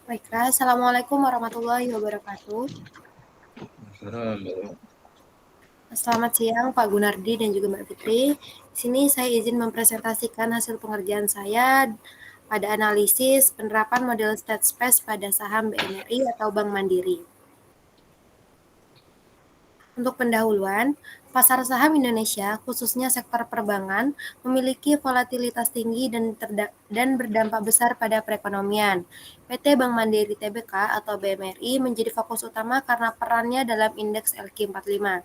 Baiklah, Assalamualaikum warahmatullahi wabarakatuh. Halo. Selamat siang Pak Gunardi dan juga Mbak Fitri. Di sini saya izin mempresentasikan hasil pengerjaan saya pada analisis penerapan model state space pada saham BMRI atau Bank Mandiri. Untuk pendahuluan, pasar saham Indonesia, khususnya sektor perbankan, memiliki volatilitas tinggi dan berdampak besar pada perekonomian. PT Bank Mandiri Tbk atau BMRI menjadi fokus utama karena perannya dalam indeks LQ45.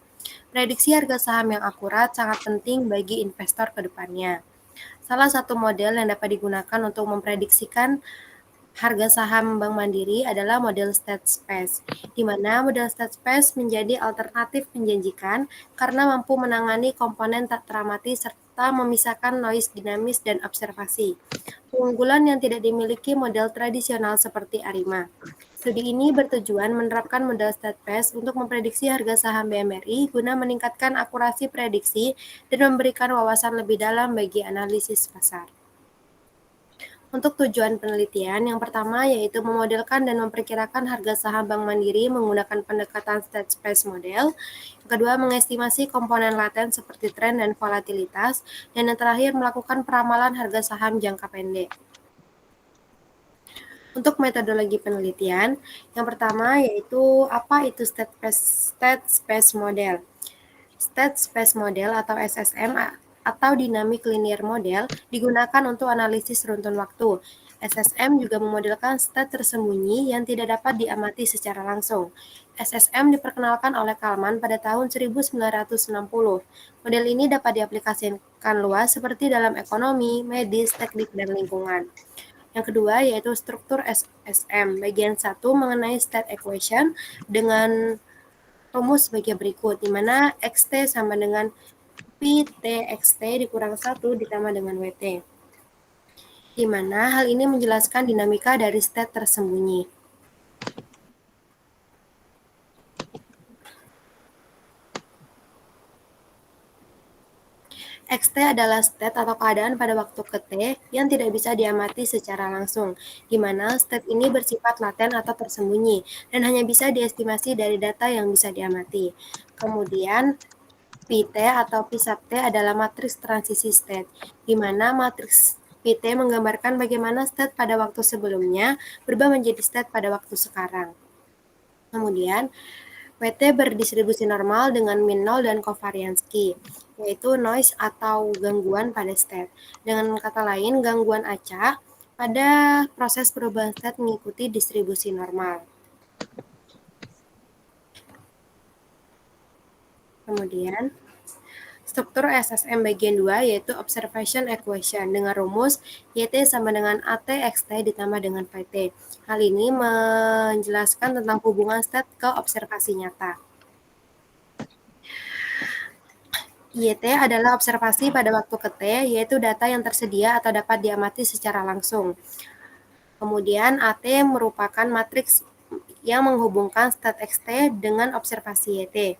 Prediksi harga saham yang akurat sangat penting bagi investor ke depannya. Salah satu model yang dapat digunakan untuk memprediksikan harga saham Bank Mandiri adalah model state space, di mana model state space menjadi alternatif menjanjikan karena mampu menangani komponen tak teramati serta memisahkan noise dinamis dan observasi. Keunggulan yang tidak dimiliki model tradisional seperti Arima. Studi ini bertujuan menerapkan model state space untuk memprediksi harga saham BMRI guna meningkatkan akurasi prediksi dan memberikan wawasan lebih dalam bagi analisis pasar. Untuk tujuan penelitian, yang pertama yaitu memodelkan dan memperkirakan harga saham Bank Mandiri menggunakan pendekatan state space model. Yang kedua, mengestimasi komponen laten seperti tren dan volatilitas. Dan yang terakhir, melakukan peramalan harga saham jangka pendek. Untuk metodologi penelitian, yang pertama yaitu apa itu state space model. State Space Model atau SSM atau Dynamic Linear Model digunakan untuk analisis runtun waktu. SSM juga memodelkan state tersembunyi yang tidak dapat diamati secara langsung. SSM diperkenalkan oleh Kalman pada tahun 1960. Model ini dapat diaplikasikan luas seperti dalam ekonomi, medis, teknik, dan lingkungan. Yang kedua yaitu struktur SSM. Bagian 1 mengenai state equation dengan rumus sebagai berikut, di mana XT sama dengan PTXT dikurang 1 ditambah dengan WT. Di mana hal ini menjelaskan dinamika dari state tersembunyi. XT adalah state atau keadaan pada waktu ke T yang tidak bisa diamati secara langsung, di mana state ini bersifat laten atau tersembunyi dan hanya bisa diestimasi dari data yang bisa diamati. Kemudian PT atau P sub T adalah matriks transisi state, di mana matriks PT menggambarkan bagaimana state pada waktu sebelumnya berubah menjadi state pada waktu sekarang. Kemudian, WT berdistribusi normal dengan min 0 dan kovarianski, yaitu noise atau gangguan pada state. Dengan kata lain, gangguan acak pada proses perubahan state mengikuti distribusi normal. Kemudian, struktur SSM bagian 2 yaitu Observation Equation dengan rumus YT sama dengan AT XT ditambah dengan PT. Hal ini menjelaskan tentang hubungan state ke observasi nyata. YT adalah observasi pada waktu ke T, yaitu data yang tersedia atau dapat diamati secara langsung. Kemudian AT merupakan matriks yang menghubungkan state XT dengan observasi YT.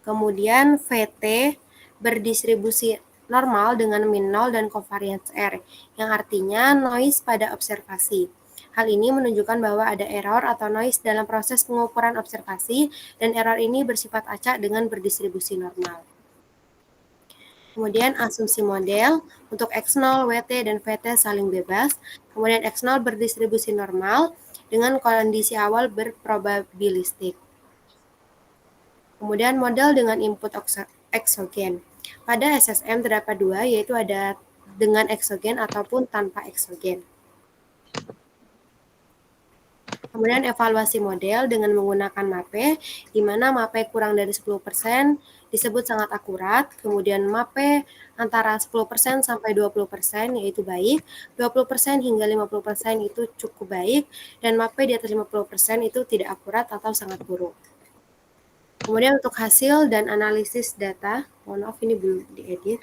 Kemudian VT berdistribusi normal dengan min 0 dan covariance R, yang artinya noise pada observasi. Hal ini menunjukkan bahwa ada error atau noise dalam proses pengukuran observasi, dan error ini bersifat acak dengan berdistribusi normal. Kemudian asumsi model untuk X0, WT, dan VT saling bebas. Kemudian X0 berdistribusi normal dengan kondisi awal berprobabilistik. Kemudian model dengan input eksogen. Pada SSM terdapat dua, yaitu ada dengan eksogen ataupun tanpa eksogen. Kemudian evaluasi model dengan menggunakan MAPE, di mana MAPE kurang dari 10% disebut sangat akurat, kemudian MAPE antara 10% sampai 20% yaitu baik, 20% hingga 50% itu cukup baik, dan MAPE di atas 50% itu tidak akurat atau sangat buruk. Kemudian untuk hasil dan analisis data, mohon maaf ini belum diedit.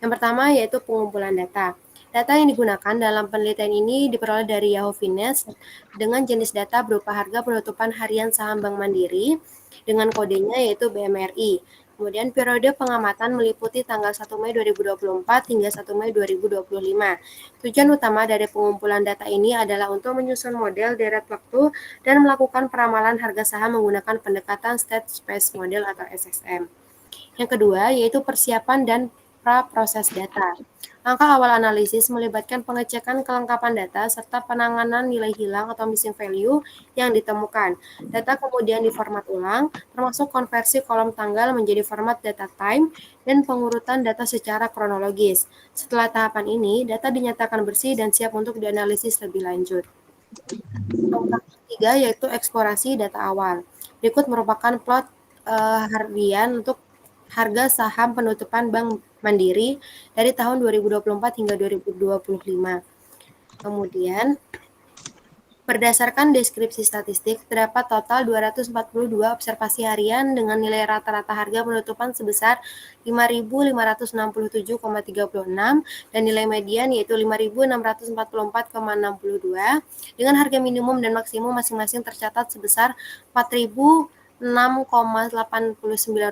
Yang pertama yaitu pengumpulan data. Data yang digunakan dalam penelitian ini diperoleh dari Yahoo Finance dengan jenis data berupa harga penutupan harian saham Bank Mandiri dengan kodenya yaitu BMRI. Kemudian periode pengamatan meliputi tanggal 1 Mei 2024 hingga 1 Mei 2025. Tujuan utama dari pengumpulan data ini adalah untuk menyusun model deret waktu dan melakukan peramalan harga saham menggunakan pendekatan State Space Model atau SSM. Yang kedua, yaitu persiapan dan pra-proses data. Langkah awal analisis melibatkan pengecekan kelengkapan data serta penanganan nilai hilang atau missing value yang ditemukan. Data kemudian diformat ulang, termasuk konversi kolom tanggal menjadi format data time dan pengurutan data secara kronologis. Setelah tahapan ini, data dinyatakan bersih dan siap untuk dianalisis lebih lanjut. Langkah ketiga yaitu eksplorasi data awal. Berikut merupakan plot harian untuk harga saham penutupan Bank Mandiri dari tahun 2024 hingga 2025. Kemudian, berdasarkan deskripsi statistik, terdapat total 242 observasi harian dengan nilai rata-rata harga penutupan sebesar 5.567,36 dan nilai median yaitu 5.644,62 dengan harga minimum dan maksimum masing-masing tercatat sebesar 4.006,89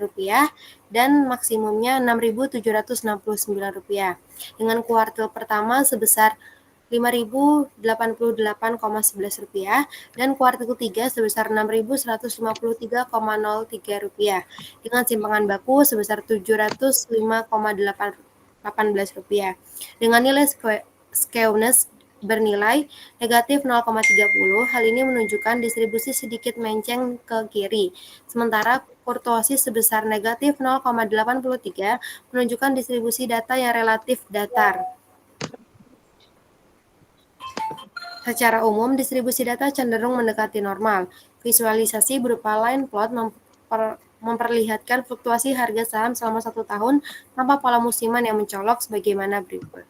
rupiah dan maksimumnya 6.769 rupiah. Dengan kuartil pertama sebesar 5.088,11 rupiah dan kuartal ketiga sebesar 6.153,03 rupiah dengan simpangan baku sebesar 705,18 rupiah dengan nilai skewness bernilai negatif 0,30. Hal ini menunjukkan distribusi sedikit menceng ke kiri, sementara kurtosis sebesar negatif 0,83 menunjukkan distribusi data yang relatif datar. Secara umum, distribusi data cenderung mendekati normal. Visualisasi berupa line plot memperlihatkan fluktuasi harga saham selama 1 tahun tanpa pola musiman yang mencolok sebagaimana berikut.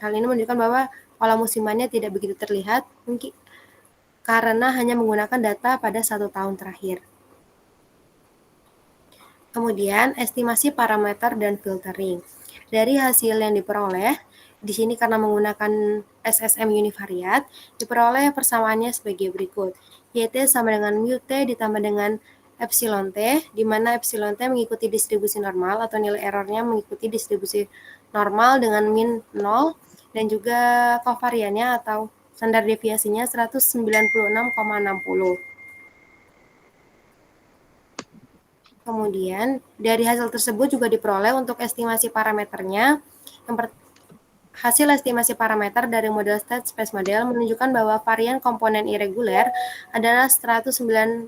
Hal ini menunjukkan bahwa pola musimannya tidak begitu terlihat, mungkin karena hanya menggunakan data pada 1 tahun terakhir. Kemudian, estimasi parameter dan filtering. Dari hasil yang diperoleh, di sini karena menggunakan SSM univariat, diperoleh persamaannya sebagai berikut. YT sama dengan mu T ditambah dengan epsilon T, di mana epsilon T mengikuti distribusi normal atau nilai errornya mengikuti distribusi normal dengan min 0, dan juga kovariannya atau standar deviasinya 196,60. Kemudian, dari hasil tersebut juga diperoleh untuk estimasi parameternya. Hasil estimasi parameter dari model State Space Model menunjukkan bahwa varian komponen irreguler adalah 196,60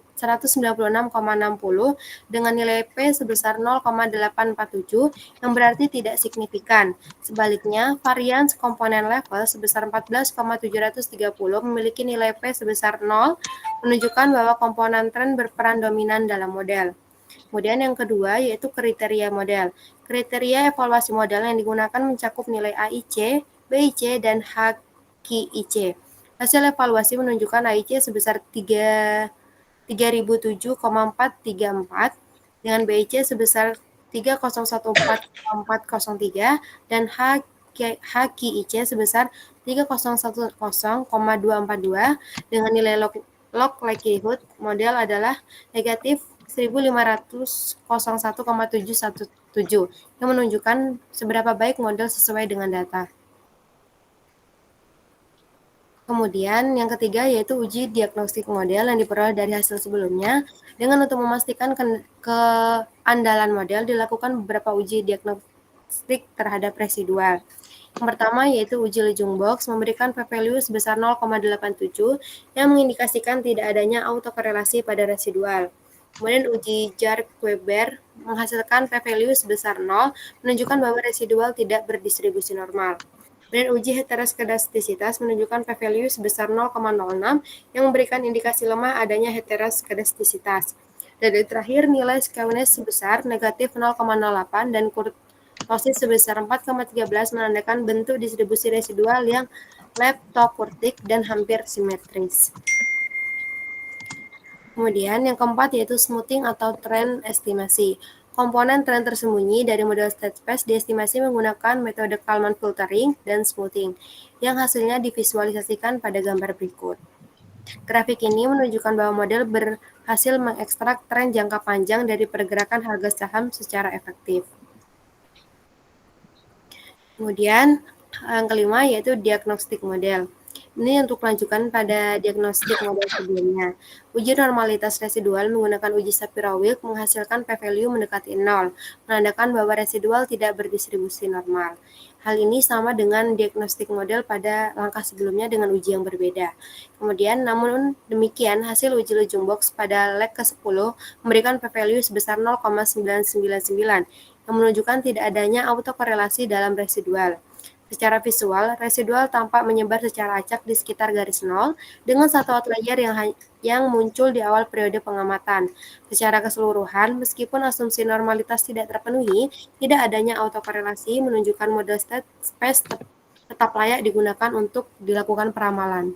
dengan nilai P sebesar 0,847 yang berarti tidak signifikan. Sebaliknya, varian komponen level sebesar 14,730 memiliki nilai P sebesar 0, menunjukkan bahwa komponen tren berperan dominan dalam model. Kemudian yang kedua yaitu kriteria model. Kriteria evaluasi model yang digunakan mencakup nilai AIC, BIC, dan HQIC. Hasil evaluasi menunjukkan AIC sebesar 3007,434 dengan BIC sebesar 3014,403 dan HQIC sebesar 3010,242 dengan nilai log likelihood model adalah negatif 1501,717 yang menunjukkan seberapa baik model sesuai dengan data. Kemudian yang ketiga yaitu uji diagnostik model yang diperoleh dari hasil sebelumnya. Dengan untuk memastikan keandalan model dilakukan beberapa uji diagnostik terhadap residual. Yang pertama yaitu uji Lejeune Box memberikan p-value sebesar 0,87 yang mengindikasikan tidak adanya autokorelasi pada residual. Kemudian uji Jark-Weber menghasilkan p-value sebesar 0, menunjukkan bahwa residual tidak berdistribusi normal. Kemudian uji heteroskedastisitas menunjukkan p-value sebesar 0,06 yang memberikan indikasi lemah adanya heteroskedastisitas. Dan terakhir nilai skewness sebesar negatif 0,08 dan kurtosis sebesar 4,13 menandakan bentuk distribusi residual yang leptokurtik dan hampir simetris. Kemudian yang keempat yaitu smoothing atau trend estimasi. Komponen tren tersembunyi dari model state space diestimasi menggunakan metode Kalman filtering dan smoothing, yang hasilnya divisualisasikan pada gambar berikut. Grafik ini menunjukkan bahwa model berhasil mengekstrak tren jangka panjang dari pergerakan harga saham secara efektif. Kemudian yang kelima yaitu diagnostik model. Ini untuk lanjutan pada diagnostik model sebelumnya. Uji normalitas residual menggunakan uji Shapiro-Wilk menghasilkan p-value mendekati 0, menandakan bahwa residual tidak berdistribusi normal. Hal ini sama dengan diagnostik model pada langkah sebelumnya dengan uji yang berbeda. Kemudian, namun demikian, hasil uji Lujung Box pada leg ke-10 memberikan p-value sebesar 0,999 yang menunjukkan tidak adanya autokorelasi dalam residual. Secara visual, residual tampak menyebar secara acak di sekitar garis nol dengan satu outlier yang muncul di awal periode pengamatan. Secara keseluruhan, meskipun asumsi normalitas tidak terpenuhi, tidak adanya autokorelasi menunjukkan model state space tetap layak digunakan untuk dilakukan peramalan.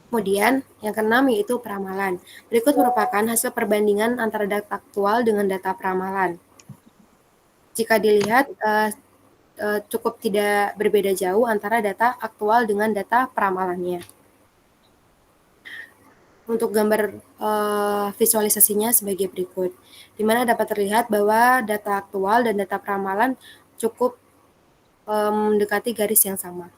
Kemudian, yang keenam yaitu peramalan. Berikut merupakan hasil perbandingan antara data aktual dengan data peramalan. Jika dilihat, cukup tidak berbeda jauh antara data aktual dengan data peramalannya. Untuk gambar visualisasinya sebagai berikut, di mana dapat terlihat bahwa data aktual dan data peramalan cukup mendekati garis yang sama.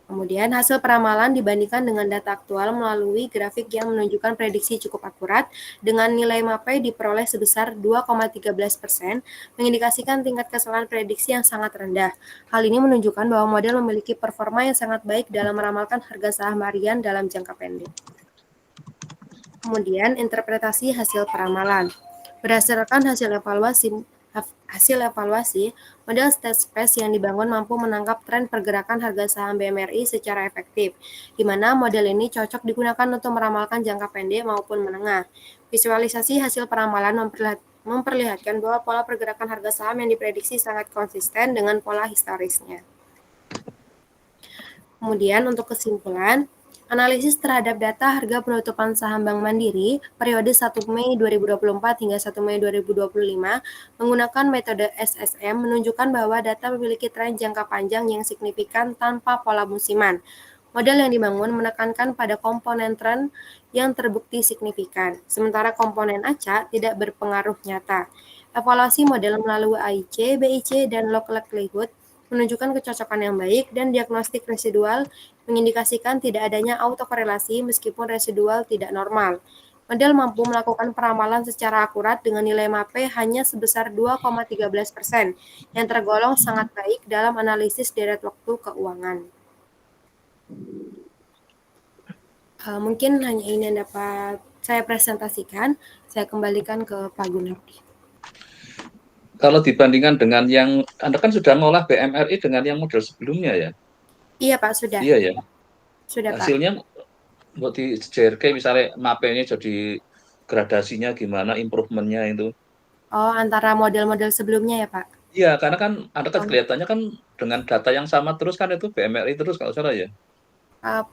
Kemudian hasil peramalan dibandingkan dengan data aktual melalui grafik yang menunjukkan prediksi cukup akurat dengan nilai MAPE diperoleh sebesar 2,13%, mengindikasikan tingkat kesalahan prediksi yang sangat rendah. Hal ini menunjukkan bahwa model memiliki performa yang sangat baik dalam meramalkan harga saham harian dalam jangka pendek. Kemudian interpretasi hasil peramalan. Berdasarkan hasil evaluasi, model state space yang dibangun mampu menangkap tren pergerakan harga saham BMRI secara efektif, di mana model ini cocok digunakan untuk meramalkan jangka pendek maupun menengah. Visualisasi hasil peramalan memperlihatkan bahwa pola pergerakan harga saham yang diprediksi sangat konsisten dengan pola historisnya. Kemudian untuk kesimpulan, analisis terhadap data harga penutupan saham Bank Mandiri periode 1 Mei 2024 hingga 1 Mei 2025 menggunakan metode SSM menunjukkan bahwa data memiliki tren jangka panjang yang signifikan tanpa pola musiman. Model yang dibangun menekankan pada komponen tren yang terbukti signifikan, sementara komponen acak tidak berpengaruh nyata. Evaluasi model melalui AIC, BIC, dan log likelihood menunjukkan kecocokan yang baik, dan diagnostik residual mengindikasikan tidak adanya autokorelasi meskipun residual tidak normal. Model mampu melakukan peramalan secara akurat dengan nilai MAPE hanya sebesar 2,13%, yang tergolong sangat baik dalam analisis deret waktu keuangan. Mungkin hanya ini yang dapat saya presentasikan. Saya kembalikan ke Pak Gunardi. Kalau dibandingkan dengan yang Anda kan sudah ngolah BMRI dengan yang model sebelumnya ya? Iya Pak, sudah. Iya ya. Sudah Pak. Hasilnya buat di JRK misalnya MAPE-nya jadi gradasinya gimana, improvementnya itu? Oh, antara model-model sebelumnya ya Pak? Iya, karena kan Anda kan kelihatannya kan dengan data yang sama terus kan itu BMRI terus kalau salah ya?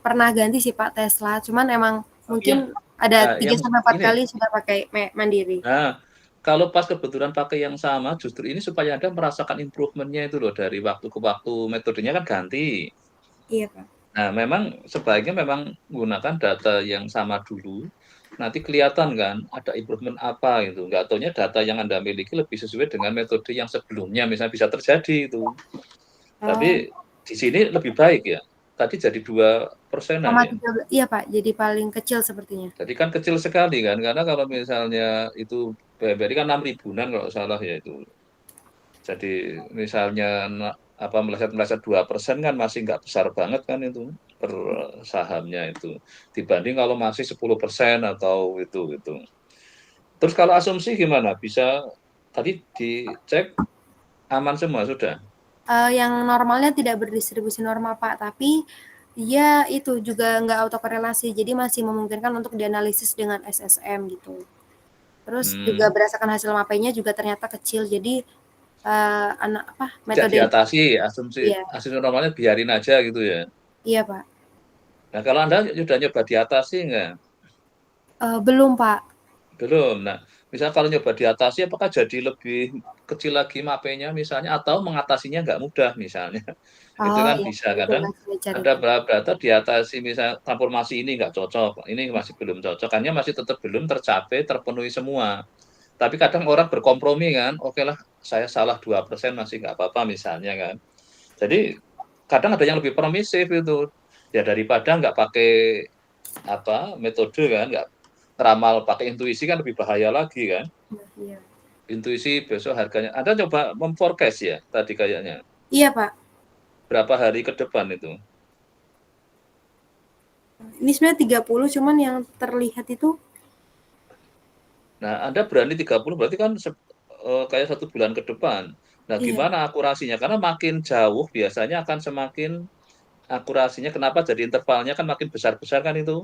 Pernah ganti sih Pak Tesla, cuman emang mungkin Iya. ada Nah, 3-4 ini. kali sudah pakai Mandiri. Nah, kalau pas kebetulan pakai yang sama, justru ini supaya Anda merasakan improvement-nya itu loh dari waktu ke waktu, metodenya kan ganti. Iya Pak. Nah, memang sebaiknya memang menggunakan data yang sama dulu. Nanti kelihatan kan ada improvement apa gitu. Nggak taunya data yang Anda miliki lebih sesuai dengan metode yang sebelumnya, misalnya bisa terjadi itu. Tapi di sini lebih baik ya. Tadi jadi 2%-an ya. 0,13, iya Pak, jadi paling kecil sepertinya. Jadi kan kecil sekali kan, karena kalau misalnya itu BBRI kan 6 ribuan kalau salah ya itu. Jadi misalnya apa meleset 2% kan masih nggak besar banget kan itu per sahamnya itu dibanding kalau masih 10% atau itu gitu. Terus kalau asumsi gimana? Bisa tadi dicek aman semua sudah? Yang normalnya tidak berdistribusi normal Pak, tapi dia itu juga nggak autokorelasi, jadi masih memungkinkan untuk dianalisis dengan SSM gitu. Terus juga berdasarkan hasil MAPE-nya juga ternyata kecil, jadi Tidak metode diatasi asumsi ya, normalnya biarin aja gitu ya. iya Pak. Nah kalau Anda sudah nyoba diatasi nggak? Belum Pak. Belum. Nah, Misal kalau nyoba diatasi apakah jadi lebih kecil lagi mapenya misalnya atau mengatasinya nggak mudah misalnya. Itu Oh kan iya, bisa itu kadang Mas saya cari ada tahu. beberapa data diatasi misal transformasi ini nggak cocok, ini masih belum cocok, hanya masih tetap belum tercapai, terpenuhi semua. Tapi kadang orang berkompromi kan, oke lah saya salah 2% masih nggak apa-apa misalnya kan. Jadi kadang ada yang lebih permisif itu. Ya daripada nggak pakai metode kan, nggak ngeramal pakai intuisi kan lebih bahaya lagi kan. Nah, iya. Intuisi besok harganya. Anda coba memforecast ya tadi kayaknya. Iya, Pak. Berapa hari ke depan itu? Ini sebenarnya 30, cuman yang terlihat itu Nah, Anda berani 30 berarti kan kayak 1 bulan ke depan. Nah, iya, gimana akurasinya? Karena makin jauh biasanya akan semakin akurasinya kenapa jadi intervalnya kan makin besar-besar kan itu.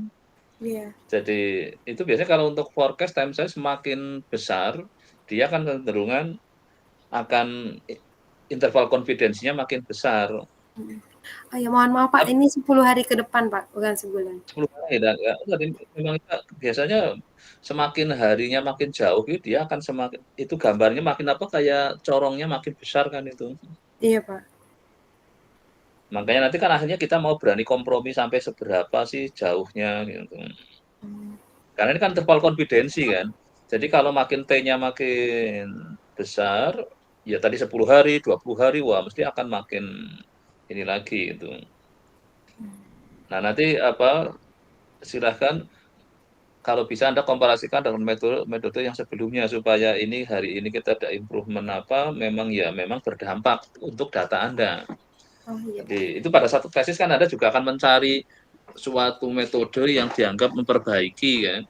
iya. Jadi itu biasanya kalau untuk forecast time saya semakin besar, dia kan kecenderungan akan interval konfidensinya makin besar. Mhm. Oh ya, mohon maaf Pak, Tapi ini 10 hari ke depan Pak, bukan sebulan. 10 hari dan tadi memang kita biasanya semakin harinya makin jauh itu dia akan semakin itu gambarnya makin apa, kayak corongnya makin besar kan itu. Iya Pak. Makanya nanti kan akhirnya kita mau berani kompromi sampai seberapa sih jauhnya gitu. Mmm, Karena ini kan interval konfidensi kan. Jadi kalau makin T-nya makin besar, ya tadi 10 hari, 20 hari, wah mesti akan makin ini lagi itu. Nah, nanti silahkan kalau bisa Anda komparasikan dengan metode yang sebelumnya supaya ini hari ini kita ada improvement memang ya memang berdampak untuk data Anda. oh iya Pak. Jadi itu pada satu tesis kan Anda juga akan mencari suatu metode yang dianggap memperbaiki kan.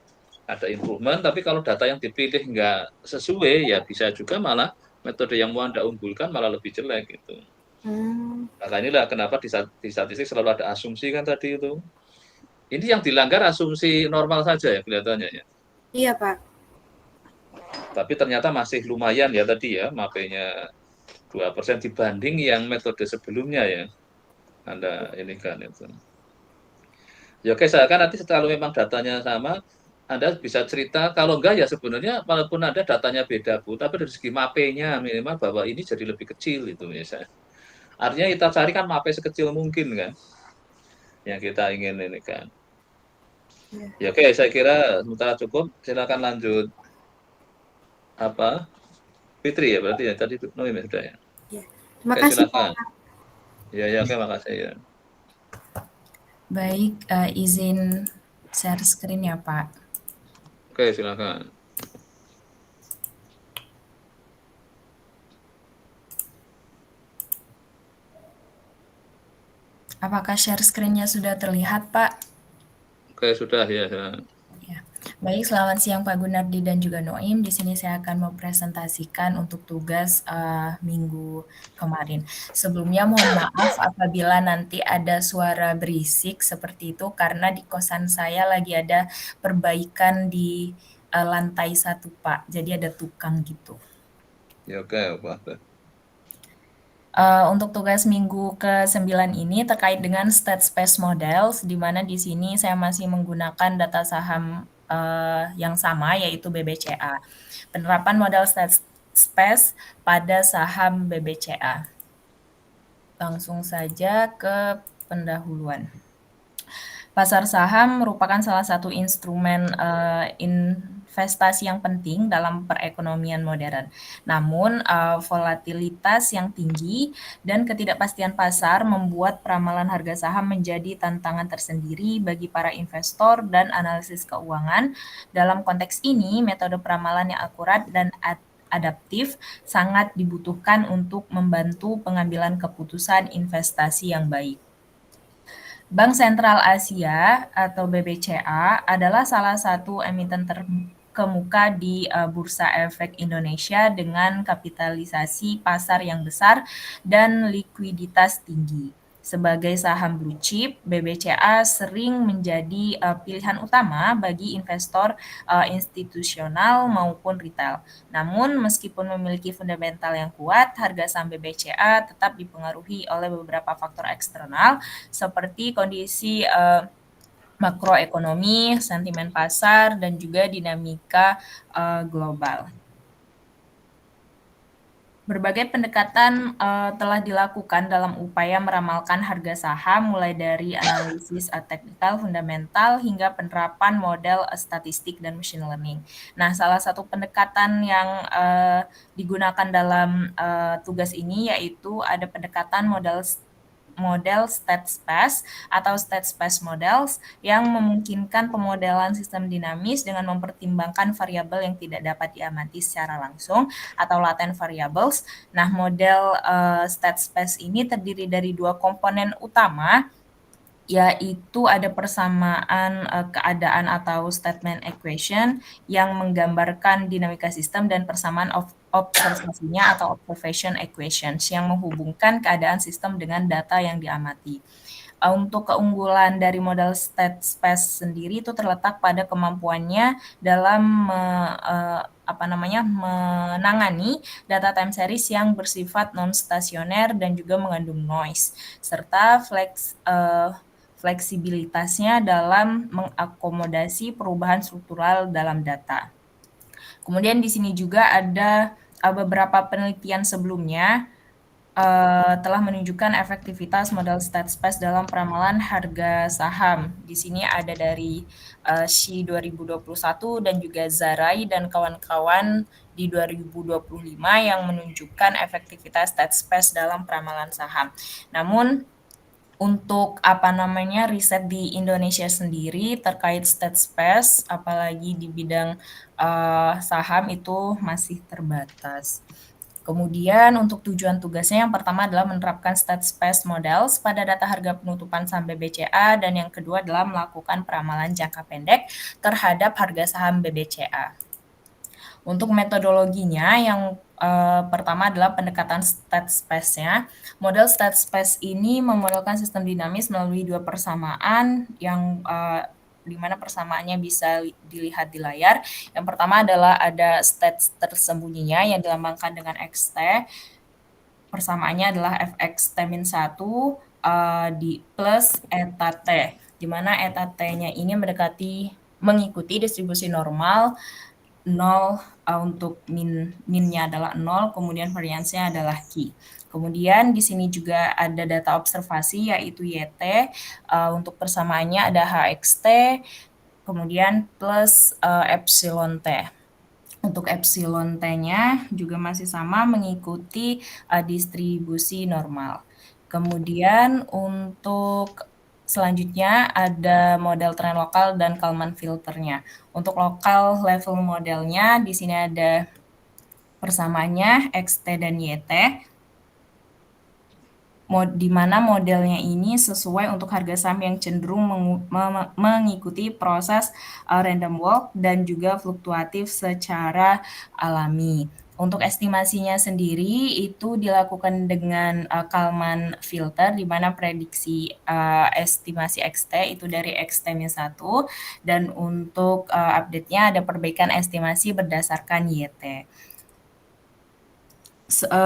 Ada improvement, tapi kalau data yang dipilih nggak sesuai, ya bisa juga malah metode yang mau Anda unggulkan malah lebih jelek gitu. Mmm, Maka inilah kenapa di statistik selalu ada asumsi kan tadi itu. Ini yang dilanggar asumsi normal saja ya kelihatannya ya. iya Pak. Tapi ternyata masih lumayan ya tadi ya, mapenya 2% dibanding yang metode sebelumnya ya. Anda ini kan itu. Ya oke, saya kan nanti kalau memang datanya sama, Anda bisa cerita, kalau enggak ya sebenarnya walaupun ada datanya beda Bu, tapi dari segi mapenya minimal bahwa ini jadi lebih kecil itu misalnya. Artinya kita cari kan mape sekecil mungkin kan, yang kita ingin ini kan. Iya, Ya oke, saya kira sementara cukup, silakan lanjut apa, Fitri ya berarti ya, tadi itu Noim ya sudah ya? iya. Terima Oke kasih silakan. Pak. Ya ya oke makasih ya. Baik, izin share screen ya, Pak. Oke silakan. Apakah share screen-nya sudah terlihat, Pak? Oke sudah ya. Ya. Ya. Baik, selamat siang Pak Gunardi dan juga Noim. Di sini saya akan mempresentasikan untuk tugas minggu kemarin. Sebelumnya mohon maaf apabila nanti ada suara berisik seperti itu karena di kosan saya lagi ada perbaikan di lantai 1, Pak. Jadi ada tukang gitu. Ya oke Pak. Untuk tugas minggu ke-9 ini terkait dengan state space models, di mana di sini saya masih menggunakan data saham yang sama, yaitu BBCA. Penerapan model state space pada saham BBCA. Langsung saja ke pendahuluan. Pasar saham merupakan salah satu instrumen investasi yang penting dalam perekonomian modern. Namun, volatilitas yang tinggi dan ketidakpastian pasar membuat peramalan harga saham menjadi tantangan tersendiri bagi para investor dan analisis keuangan. Dalam konteks ini, metode peramalan yang akurat dan adaptif sangat dibutuhkan untuk membantu pengambilan keputusan investasi yang baik. Bank Sentral Asia atau BBCA adalah salah satu emiten terkemuka di Bursa Efek Indonesia dengan kapitalisasi pasar yang besar dan likuiditas tinggi. Sebagai saham blue chip, BBCA sering menjadi pilihan utama bagi investor institusional maupun retail. Namun, meskipun memiliki fundamental yang kuat, harga saham BBCA tetap dipengaruhi oleh beberapa faktor eksternal seperti kondisi makroekonomi, sentimen pasar, dan juga dinamika global. Berbagai pendekatan telah dilakukan dalam upaya meramalkan harga saham, mulai dari analisis teknikal fundamental hingga penerapan model statistik dan machine learning. Nah, salah satu pendekatan yang digunakan dalam tugas ini yaitu ada pendekatan model state space atau state space models yang memungkinkan pemodelan sistem dinamis dengan mempertimbangkan variabel yang tidak dapat diamati secara langsung atau latent variables. Nah, model state space ini terdiri dari dua komponen utama, yaitu ada persamaan keadaan atau statement equation yang menggambarkan dinamika sistem dan persamaan observasinya atau observation equations yang menghubungkan keadaan sistem dengan data yang diamati. Untuk keunggulan dari model state space sendiri itu terletak pada kemampuannya dalam menangani data time series yang bersifat non-stasioner dan juga mengandung noise, serta fleksibilitasnya dalam mengakomodasi perubahan struktural dalam data. Kemudian di sini juga ada beberapa penelitian sebelumnya telah menunjukkan efektivitas model state space dalam peramalan harga saham. Di sini ada dari Xi 2021 dan juga Zarai dan kawan-kawan di 2025 yang menunjukkan efektivitas state space dalam peramalan saham. Namun untuk riset di Indonesia sendiri terkait state space, apalagi di bidang saham itu masih terbatas. Kemudian untuk tujuan tugasnya yang pertama adalah menerapkan state space models pada data harga penutupan saham BBCA, dan yang kedua adalah melakukan peramalan jangka pendek terhadap harga saham BBCA. Untuk metodologinya yang pertama adalah pendekatan state space-nya. Model state space ini memodelkan sistem dinamis melalui dua persamaan yang di mana persamaannya bisa dilihat di layar. Yang pertama adalah ada state tersembunyinya yang dilambangkan dengan XT. Persamaannya adalah fx T-1 di plus eta T, di mana eta T-nya ini mengikuti distribusi normal 0 untuk minnya adalah 0, kemudian variansnya adalah Q. Kemudian di sini juga ada data observasi yaitu YT, untuk persamaannya ada HXT, kemudian plus epsilon T. Untuk epsilon T-nya juga masih sama mengikuti distribusi normal. Kemudian untuk selanjutnya ada model tren lokal dan Kalman filternya. Untuk lokal level modelnya di sini ada persamaannya XT dan YT, di mana modelnya ini sesuai untuk harga saham yang cenderung mengikuti proses random walk dan juga fluktuatif secara alami. Untuk estimasinya sendiri itu dilakukan dengan Kalman filter, di mana prediksi estimasi XT itu dari XT-1, dan untuk update-nya ada perbaikan estimasi berdasarkan YT.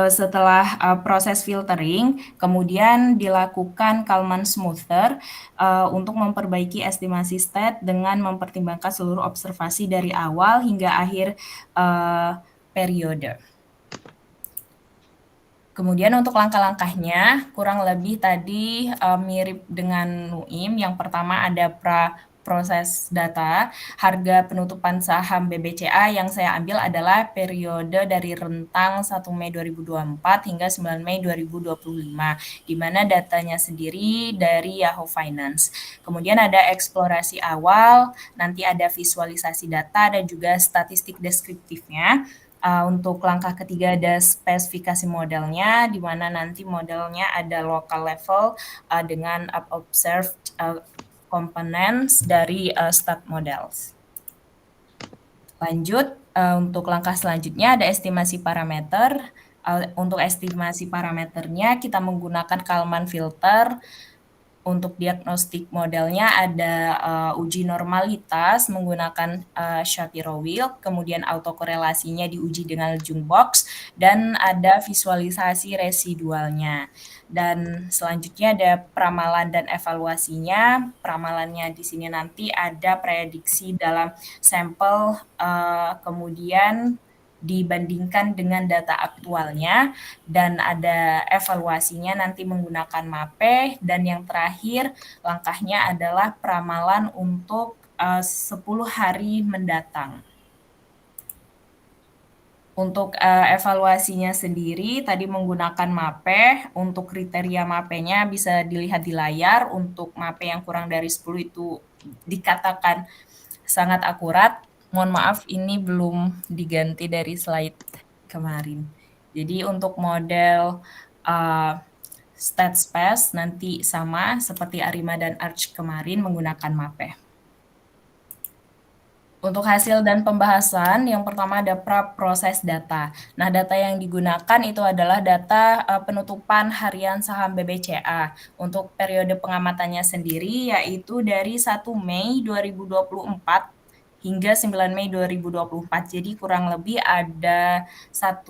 Setelah proses filtering, kemudian dilakukan Kalman smoother untuk memperbaiki estimasi state dengan mempertimbangkan seluruh observasi dari awal hingga akhir periode. Kemudian untuk langkah-langkahnya kurang lebih tadi mirip dengan NUIM. Yang pertama ada proses data harga penutupan saham BBCA yang saya ambil adalah periode dari rentang 1 Mei 2024 hingga 9 Mei 2025, di mana datanya sendiri dari Yahoo Finance. Kemudian ada eksplorasi awal, nanti ada visualisasi data dan juga statistik deskriptifnya. Untuk langkah ketiga ada spesifikasi modelnya, di mana nanti modelnya ada local level dengan observed components dari stat models. Lanjut, untuk langkah selanjutnya ada estimasi parameter. Untuk estimasi parameternya kita menggunakan Kalman filter Untuk diagnostik modelnya ada uji normalitas menggunakan Shapiro-Wilk, kemudian autokorelasinya diuji dengan Jungbox, dan ada visualisasi residualnya. Dan selanjutnya ada peramalan dan evaluasinya. Peramalannya di sini nanti ada prediksi dalam sampel, kemudian dibandingkan dengan data aktualnya, dan ada evaluasinya nanti menggunakan MAPE, dan yang terakhir langkahnya adalah peramalan untuk 10 hari mendatang. Untuk evaluasinya sendiri tadi menggunakan MAPE. Untuk kriteria MAPE-nya bisa dilihat di layar. Untuk MAPE yang kurang dari 10 itu dikatakan sangat akurat. Mohon maaf, ini belum diganti dari slide kemarin. Jadi untuk model StatSpace nanti sama seperti ARIMA dan ARCH kemarin menggunakan MAPE. Untuk hasil dan pembahasan, yang pertama ada pra-proses data. Nah, data yang digunakan itu adalah data penutupan harian saham BBCA. Untuk periode pengamatannya sendiri yaitu dari 1 Mei 2024 hingga 9 Mei 2024. Jadi kurang lebih ada 1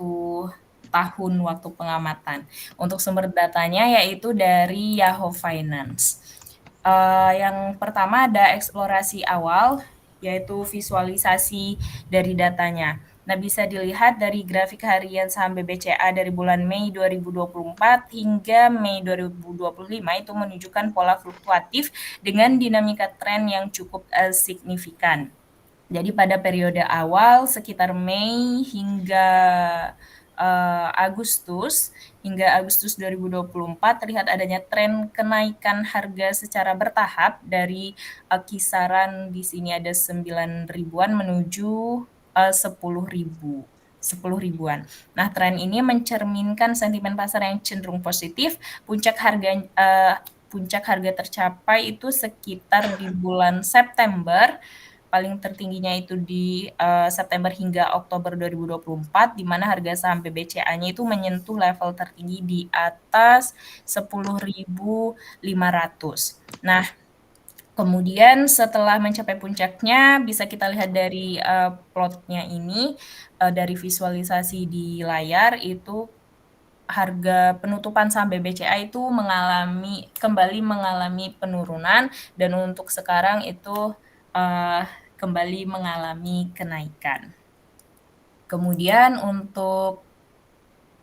tahun waktu pengamatan. Untuk sumber datanya yaitu dari Yahoo Finance. Yang pertama ada eksplorasi awal, yaitu visualisasi dari datanya. Nah, bisa dilihat dari grafik harian saham BBCA dari bulan Mei 2024 hingga Mei 2025 itu menunjukkan pola fluktuatif dengan dinamika tren yang cukup signifikan. Jadi pada periode awal sekitar Mei hingga Agustus 2024 terlihat adanya tren kenaikan harga secara bertahap dari kisaran di sini ada 9 ribuan menuju 10 ribuan. Nah, tren ini mencerminkan sentimen pasar yang cenderung positif. Puncak harga tercapai itu sekitar di bulan September. Paling tertingginya itu di September hingga Oktober 2024, di mana harga saham BBCA-nya itu menyentuh level tertinggi di atas 10.500. Nah, kemudian setelah mencapai puncaknya, bisa kita lihat dari plotnya ini, dari visualisasi di layar, itu harga penutupan saham BBCA itu kembali mengalami penurunan, dan untuk sekarang itu kembali mengalami kenaikan. Kemudian untuk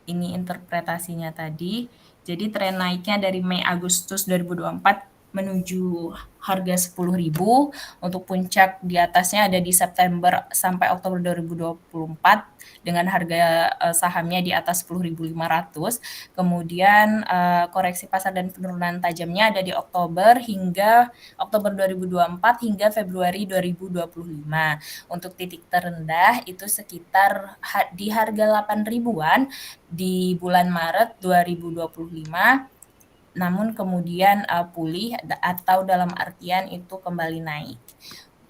ini interpretasinya tadi, jadi tren naiknya dari Mei Agustus 2024 menuju harga 10.000, untuk puncak di atasnya ada di September sampai Oktober 2024 dengan harga sahamnya di atas 10.500. Kemudian koreksi pasar dan penurunan tajamnya ada di Oktober 2024 hingga Februari 2025. Untuk titik terendah itu sekitar di harga 8 ribuan di bulan Maret 2025, namun kemudian pulih atau dalam artian itu kembali naik.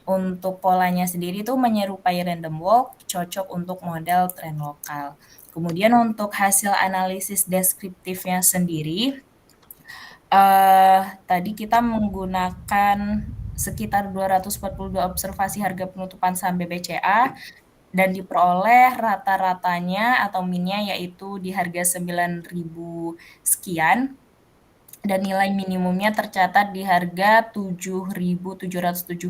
Untuk polanya sendiri itu menyerupai random walk, cocok untuk model tren lokal. Kemudian untuk hasil analisis deskriptifnya sendiri, tadi kita menggunakan sekitar 242 observasi harga penutupan saham BBCA, dan diperoleh rata-ratanya atau minnya yaitu di harga 9.000 sekian, dan nilai minimumnya tercatat di harga 7.775,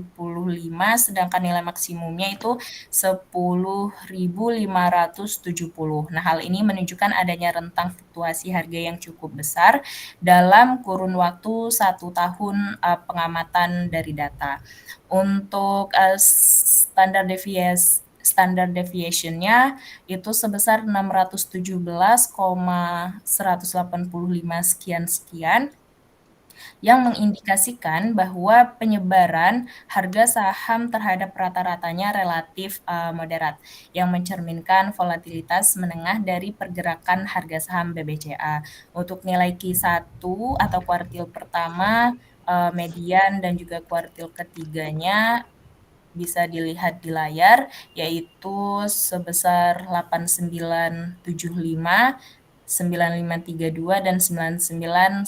sedangkan nilai maksimumnya itu 10.570. Nah, hal ini menunjukkan adanya rentang fluktuasi harga yang cukup besar dalam kurun waktu 1 tahun pengamatan dari data. Untuk standar deviation-nya itu sebesar 617,185 sekian, yang mengindikasikan bahwa penyebaran harga saham terhadap rata-ratanya relatif moderat, yang mencerminkan volatilitas menengah dari pergerakan harga saham BBCA. Untuk nilai Q1 atau kuartil pertama, median dan juga kuartil ketiganya bisa dilihat di layar, yaitu sebesar 8975, 9532, dan 9918.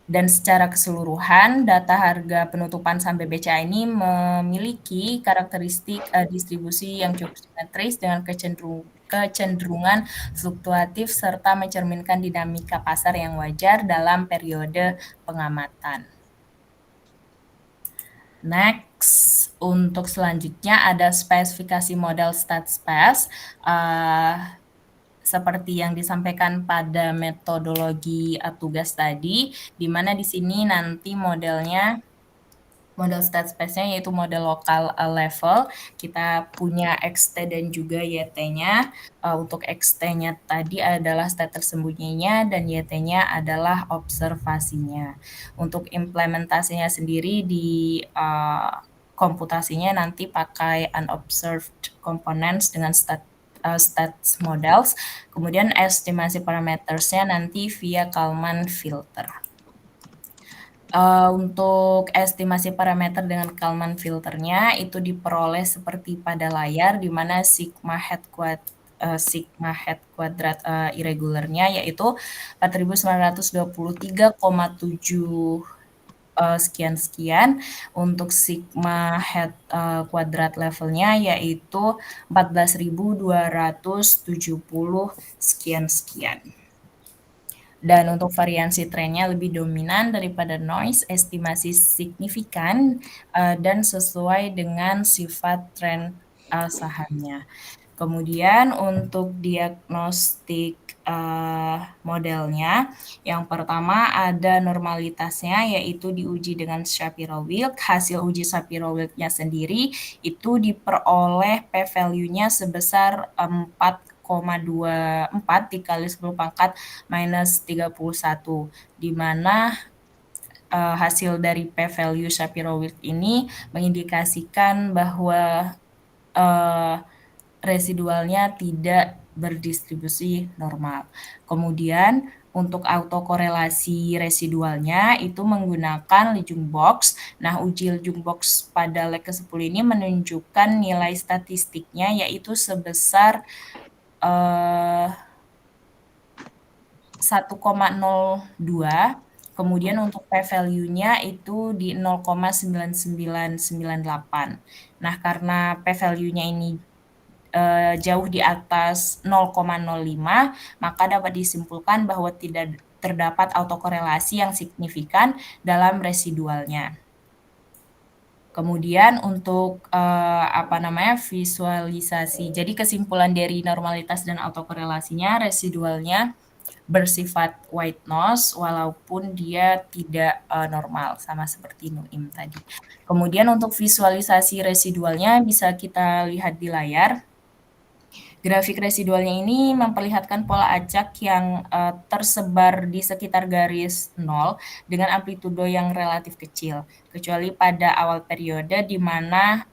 Dan secara keseluruhan, data harga penutupan saham BBCA ini memiliki karakteristik distribusi yang cukup simetris dengan kecenderungan fluktuatif serta mencerminkan dinamika pasar yang wajar dalam periode pengamatan. Next, untuk selanjutnya ada spesifikasi model StatSpes. Seperti yang disampaikan pada metodologi tugas tadi, di mana di sini nanti model StatSpes-nya yaitu model lokal level. Kita punya XT dan juga YT-nya. Untuk XT-nya tadi adalah state tersembunyinya dan YT-nya adalah observasinya. Untuk implementasinya sendiri di komputasinya nanti pakai unobserved components dengan stats models, kemudian estimasi parametersnya nanti via Kalman filter. Untuk estimasi parameter dengan Kalman filternya itu diperoleh seperti pada layar, di mana sigma head kuadrat irregularnya yaitu 4.923,7 sekian-sekian. Untuk sigma head kuadrat levelnya yaitu 14.270 sekian-sekian. Dan untuk variansi trennya lebih dominan daripada noise, estimasi signifikan dan sesuai dengan sifat tren sahamnya. Kemudian untuk diagnostik modelnya, yang pertama ada normalitasnya yaitu diuji dengan Shapiro-Wilk. Hasil uji Shapiro-Wilknya sendiri itu diperoleh p-value-nya sebesar 4,24 dikali 10 pangkat minus 31, di mana hasil dari p-value Shapiro-Wilk ini mengindikasikan bahwa residualnya tidak berdistribusi normal. Kemudian untuk autokorelasi residualnya itu menggunakan Lejeune box. Nah, uji Lejeune box pada leg ke-10 ini menunjukkan nilai statistiknya yaitu sebesar 1,02. Kemudian untuk p-value-nya itu di 0,9998. Nah, karena p-value-nya ini jauh di atas 0,05, maka dapat disimpulkan bahwa tidak terdapat autokorelasi yang signifikan dalam residualnya. Kemudian untuk visualisasi. Jadi kesimpulan dari normalitas dan autokorelasinya, residualnya bersifat white noise walaupun dia tidak normal, sama seperti Nuim tadi. Kemudian untuk visualisasi residualnya bisa kita lihat di layar. Grafik residualnya ini memperlihatkan pola acak yang tersebar di sekitar garis 0 dengan amplitudo yang relatif kecil, kecuali pada awal periode di mana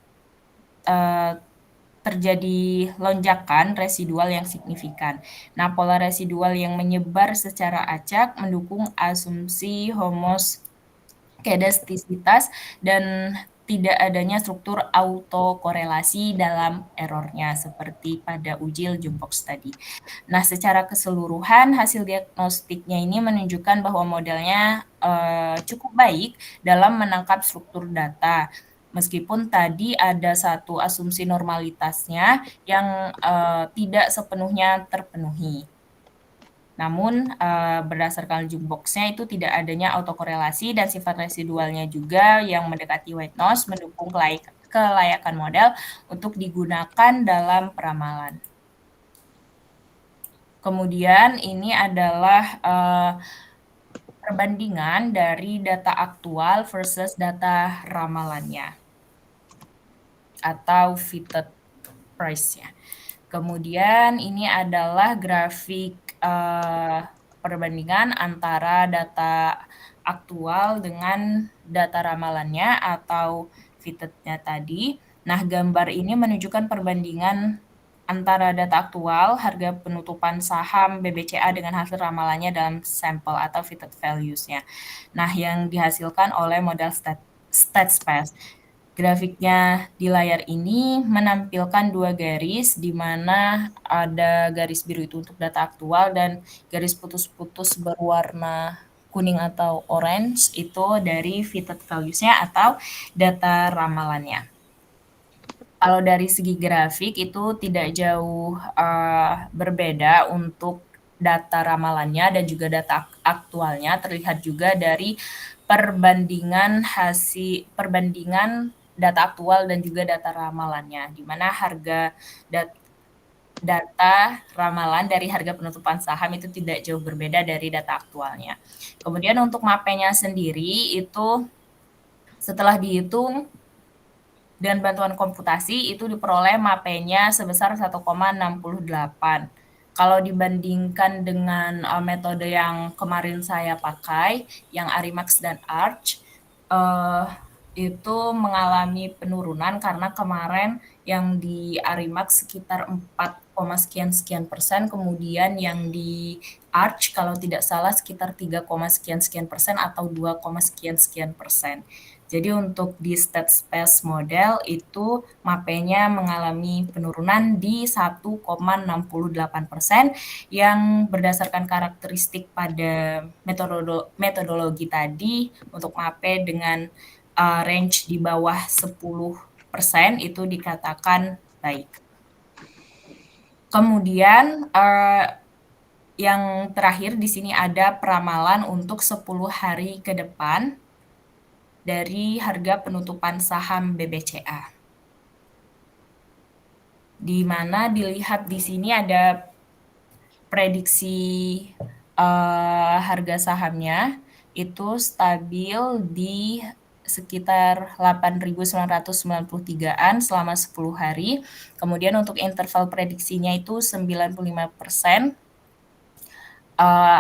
terjadi lonjakan residual yang signifikan. Nah, pola residual yang menyebar secara acak mendukung asumsi homoskedastisitas dan tidak adanya struktur autokorelasi dalam errornya seperti pada uji Lejeune box tadi. Nah, secara keseluruhan hasil diagnostiknya ini menunjukkan bahwa modelnya cukup baik dalam menangkap struktur data. Meskipun tadi ada satu asumsi normalitasnya yang tidak sepenuhnya terpenuhi. Namun berdasarkan Lejeune box-nya itu tidak adanya autokorelasi dan sifat residualnya juga yang mendekati white noise mendukung kelayakan model untuk digunakan dalam peramalan. Kemudian ini adalah perbandingan dari data aktual versus data ramalannya atau fitted price-nya. Kemudian ini adalah grafik perbandingan antara data aktual dengan data ramalannya atau fitted-nya tadi. Nah, gambar ini menunjukkan perbandingan antara data aktual, harga penutupan saham BBCA dengan hasil ramalannya dalam sampel atau fitted values-nya. Nah, yang dihasilkan oleh model StatSpes. Grafiknya di layar ini menampilkan dua garis di mana ada garis biru itu untuk data aktual dan garis putus-putus berwarna kuning atau orange itu dari fitted values-nya atau data ramalannya. Kalau dari segi grafik itu tidak jauh berbeda untuk data ramalannya dan juga data aktualnya, terlihat juga dari perbandingan data aktual dan juga data ramalannya, di mana harga data ramalan dari harga penutupan saham itu tidak jauh berbeda dari data aktualnya. Kemudian untuk mapenya sendiri itu setelah dihitung dan bantuan komputasi itu diperoleh mapenya sebesar 1,68. Kalau dibandingkan dengan metode yang kemarin saya pakai, yang Arimax dan Arch, itu mengalami penurunan karena kemarin yang di Arimax sekitar 4, sekian persen, kemudian yang di Arch kalau tidak salah sekitar 3, sekian persen atau 2, sekian persen. Jadi untuk di state space model itu mapenya mengalami penurunan di 1,68% yang berdasarkan karakteristik pada metodologi tadi untuk mape dengan range di bawah 10% itu dikatakan baik. Kemudian yang terakhir di sini ada peramalan untuk 10 hari ke depan dari harga penutupan saham BBCA. Di mana dilihat di sini ada prediksi harga sahamnya itu stabil di sekitar 8.993-an selama 10 hari. Kemudian untuk interval prediksinya itu 95%,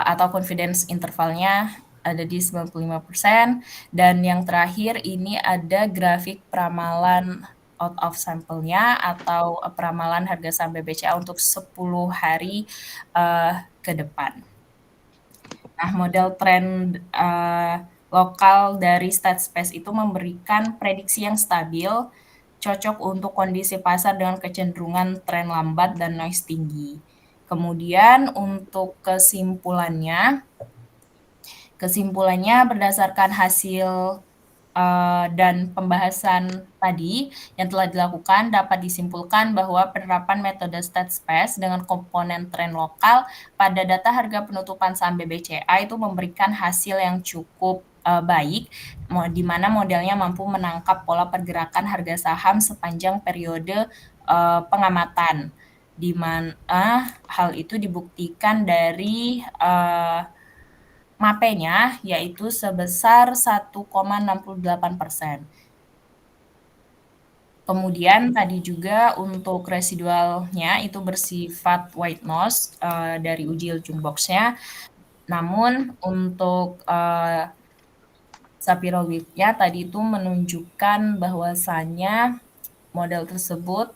atau confidence intervalnya ada di 95%. Dan yang terakhir ini ada grafik peramalan out of sample-nya atau peramalan harga saham BBCA untuk 10 hari ke depan. Nah, model trend lokal dari StatSpace itu memberikan prediksi yang stabil, cocok untuk kondisi pasar dengan kecenderungan tren lambat dan noise tinggi. Kemudian untuk kesimpulannya berdasarkan hasil dan pembahasan tadi yang telah dilakukan dapat disimpulkan bahwa penerapan metode StatSpace dengan komponen tren lokal pada data harga penutupan saham BBCA itu memberikan hasil yang cukup baik, di mana modelnya mampu menangkap pola pergerakan harga saham sepanjang periode pengamatan, di mana hal itu dibuktikan dari mapenya yaitu sebesar 1,68%. Kemudian tadi juga untuk residualnya itu bersifat white noise dari uji Jung box-nya. Namun untuk Shapiro Wilk-nya tadi itu menunjukkan bahwasannya model tersebut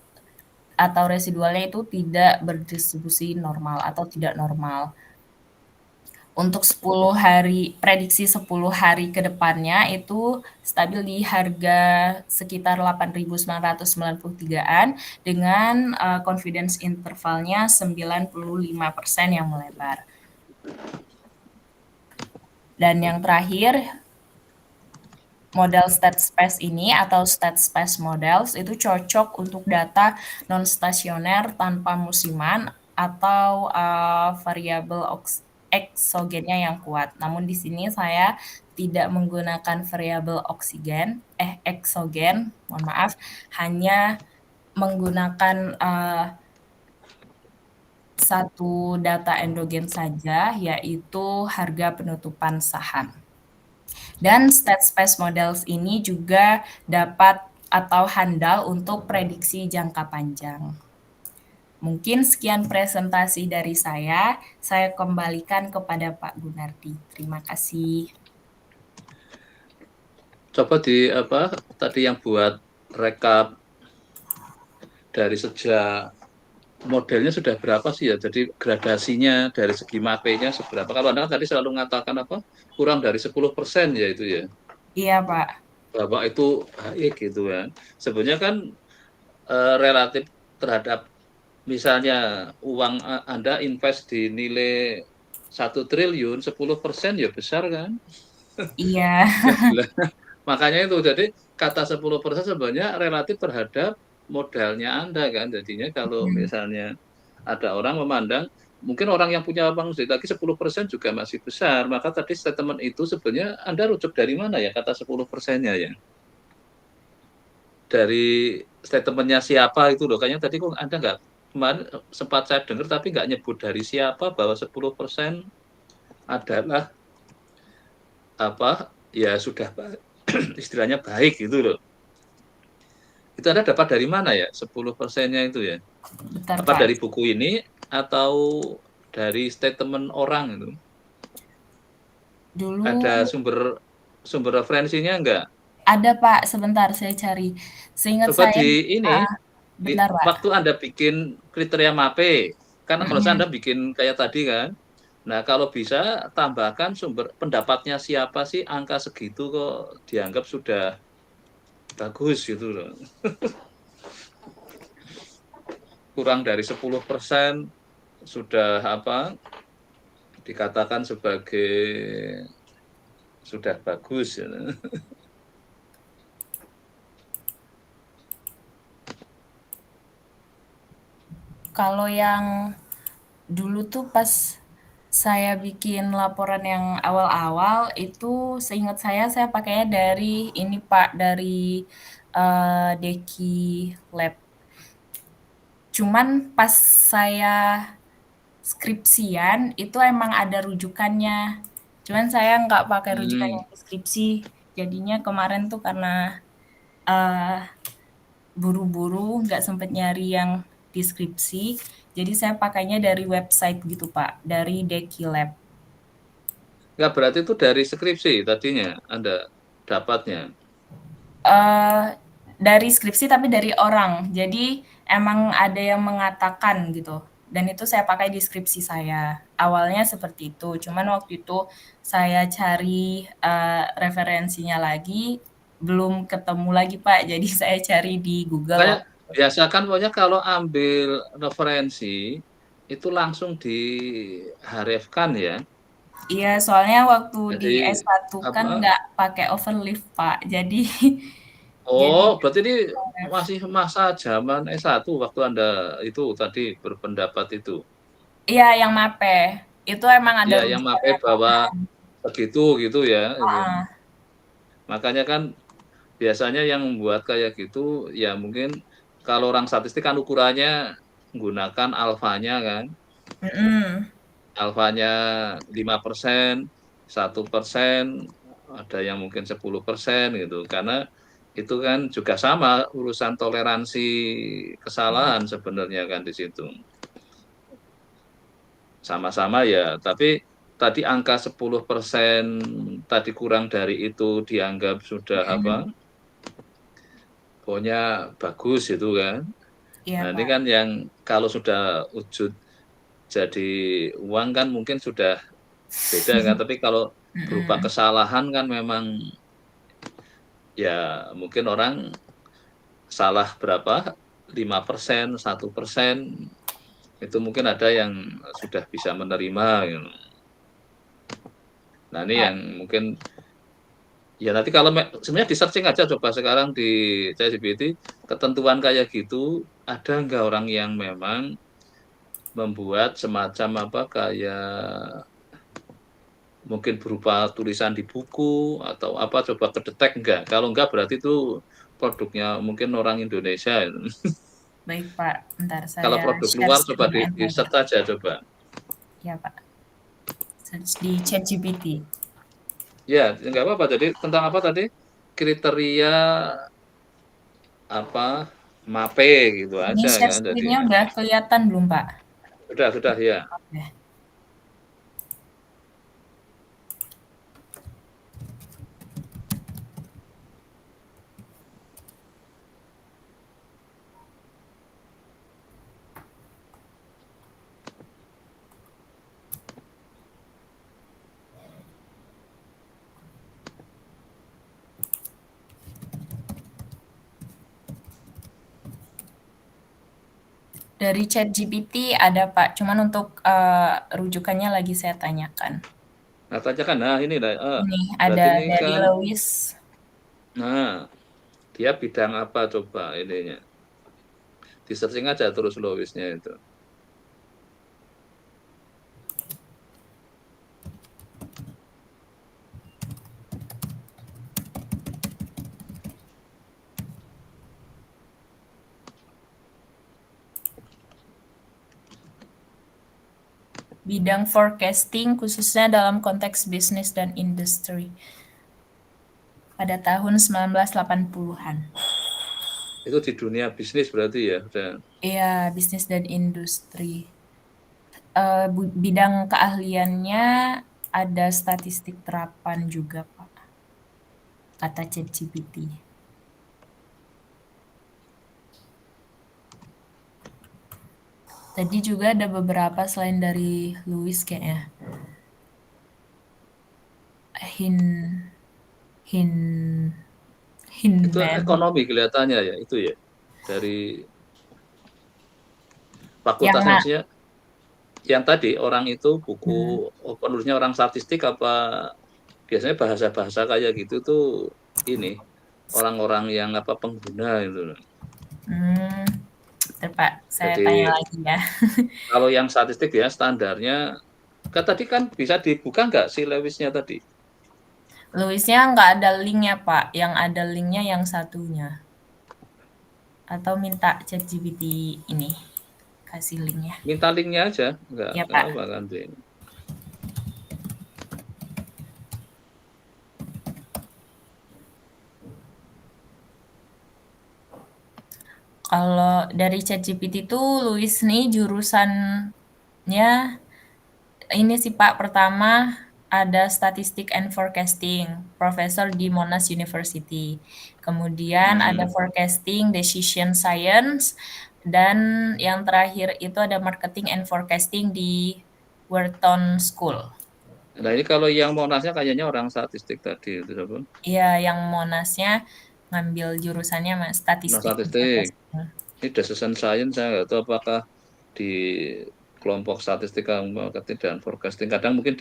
atau residualnya itu tidak berdistribusi normal atau tidak normal. Untuk 10 hari, prediksi 10 hari ke depannya itu stabil di harga sekitar 8.993-an dengan confidence intervalnya 95% yang melebar. Dan yang terakhir, model StatSpace ini atau StatSpace models itu cocok untuk data non-stasioner tanpa musiman atau variabel eksogennya yang kuat. Namun di sini saya tidak menggunakan variabel eksogen, mohon maaf, hanya menggunakan satu data endogen saja, yaitu harga penutupan saham. Dan StatSpace models ini juga dapat atau handal untuk prediksi jangka panjang. Mungkin sekian presentasi dari saya kembalikan kepada Pak Gunardi. Terima kasih. Coba tadi yang buat rekap dari sejak modelnya sudah berapa sih ya? Jadi gradasinya dari segi mapenya seberapa? Kalau Anda tadi selalu mengatakan kurang dari 10% ya itu ya? Iya, Pak. Bahwa itu baik gitu kan. Sebenarnya kan relatif terhadap misalnya uang Anda invest di nilai 1 triliun 10% ya besar kan? Iya. Makanya itu, jadi kata 10% sebenarnya relatif terhadap modalnya Anda kan. Jadinya kalau Mhm. misalnya ada orang memandang, mungkin orang yang punya uang lagi 10% juga masih besar. Maka tadi statement itu sebenarnya Anda rujuk dari mana ya kata 10%-nya ya? Dari statementnya siapa itu loh. Kayaknya tadi kok Anda nggak, kemarin sempat saya dengar tapi nggak nyebut dari siapa bahwa 10% adalah apa ya sudah istilahnya baik gitu loh. Itu Anda dapat dari mana ya 10%-nya itu ya? Bentar, Apa Pak. dari buku ini atau dari statement orang itu? Ada Dulu sumber sumber referensinya enggak? ada, Pak, sebentar saya cari. Seingat Coba saya di ini, heeh, bentar, Pak. waktu Anda bikin kriteria MAPE, kan kalau saya Mhm. Anda bikin kayak tadi kan. Nah, kalau bisa tambahkan sumber pendapatnya siapa sih angka segitu kok dianggap sudah bagus gitu loh. Kurang dari 10% sudah apa dikatakan sebagai sudah bagus ya. Kalau yang dulu tuh pas saya bikin laporan yang awal-awal itu seingat saya pakainya dari ini, Pak, dari, Deki Lab. Cuman pas saya skripsian itu emang ada rujukannya. Cuman saya nggak pakai rujukan Hmm. yang di skripsi. Jadinya kemarin tuh karena, eee, buru-buru nggak sempet nyari yang di skripsi, jadi saya pakainya dari website gitu, Pak, dari Deki Lab. Nggak berarti itu dari skripsi tadinya Anda dapatnya. Eee, dari skripsi tapi dari orang. Jadi emang ada yang mengatakan gitu, dan itu saya pakai di skripsi saya. Awalnya seperti itu, cuman waktu itu saya cari, referensinya lagi, belum ketemu lagi, Pak. Jadi saya cari di Google Makanya waktu itu. biasakan pokoknya kalau ambil referensi itu langsung diharefkan ya. Iya, soalnya waktu di Jadi S1 kan apa? nggak pakai overleaf, Pak. Jadi jadi Oh, berarti ini masih masa zaman S1 waktu Anda itu tadi berpendapat itu. iya, yang MAPE. Itu emang ada Ya, yang rujukannya, pakai Pak. bahwa begitu gitu ya. Itu. Heeh. Makanya kan biasanya yang membuat kayak gitu ya mungkin kalau orang statistik kan ukurannya menggunakan alfanya kan. Mhm. Alfanya 5%, 1%, ada yang mungkin 10% gitu. Karena itu kan juga sama urusan toleransi kesalahan sebenarnya kan di situ. Sama-sama ya, tapi tadi angka 10% tadi kurang dari itu dianggap sudah apa? Mhm. Pokoknya bagus itu kan. Iya, Nah, ini Pak. kan yang kalau sudah wujud jadi uang kan mungkin sudah beda kan, tapi kalau berupa Mhm. kesalahan kan memang ya mungkin orang salah berapa 5%, 1%, itu mungkin ada yang sudah bisa menerima gitu. Nah, ini Pak, yang mungkin ya nanti kalau sebenarnya di searching aja coba sekarang di ChatGPT ketentuan kayak gitu ada nggak orang yang memang membuat semacam apa kayak mungkin berupa tulisan di buku atau apa coba kedetek enggak? Kalau enggak berarti itu produknya mungkin orang Indonesia. baik, Pak. Bentar Kalau saya produk share luar coba screen and di reader. search aja coba. Ya, Pak. Search di ChatGPT. Ya, enggak apa-apa. Jadi tentang apa tadi? Kriteria apa? MAPE gitu Ini aja share kan. Jadi screen-nya udah kelihatan belum, Pak? sudah ya. Oke. Dari ChatGPT ada Pak, cuman untuk rujukannya lagi saya tanyakan. Nah, tanyakan, nah ini lah, Ini berarti ada ini dari kan, Lewis. nah dia bidang apa coba ininya? Di searching aja terus Lowisnya itu. Bidang forecasting khususnya dalam konteks bisnis dan industri pada tahun 1980-an. Itu di dunia bisnis berarti ya. Iya, bisnis dan industri. Bidang keahliannya ada statistik terapan juga, Pak, kata ChatGPT. Tadi juga ada beberapa selain dari Louis kayaknya. Hin Hin Itu Hinman ekonomi kelihatannya ya, itu ya. Dari yang fakultasnya maksudnya yang tadi orang itu buku penulisnya orang statistik apa biasanya bahasa-bahasa kayak gitu tuh ini orang-orang yang apa pengguna itu. hmm, Pak, saya tanya Jadi lagi ya. kalau yang statistik ya standarnya kan tadi kan bisa dibuka nggak si Lewisnya tadi? Louisnya nggak ada linknya, Pak. Yang ada linknya yang satunya. Atau minta ChatGPT ini kasih linknya. Minta linknya aja, Ya, nggak Pak. apa kan. Kalau dari ChatGPT itu Louis nih jurusannya ini sih Pak, pertama ada Statistic and Forecasting, profesor di Monash University. Kemudian ada Hmm. Forecasting, Decision Science, dan yang terakhir itu ada Marketing and Forecasting di Wharton School. Nah ini kalau yang Monasnya kayaknya orang statistik tadi itu apa? Iya, yang Monashnya ngambil jurusannya Nah Statistik and statistik. Forecasting. Ini decision science saya nggak tahu apakah di kelompok statistik marketing dan forecasting. Kadang mungkin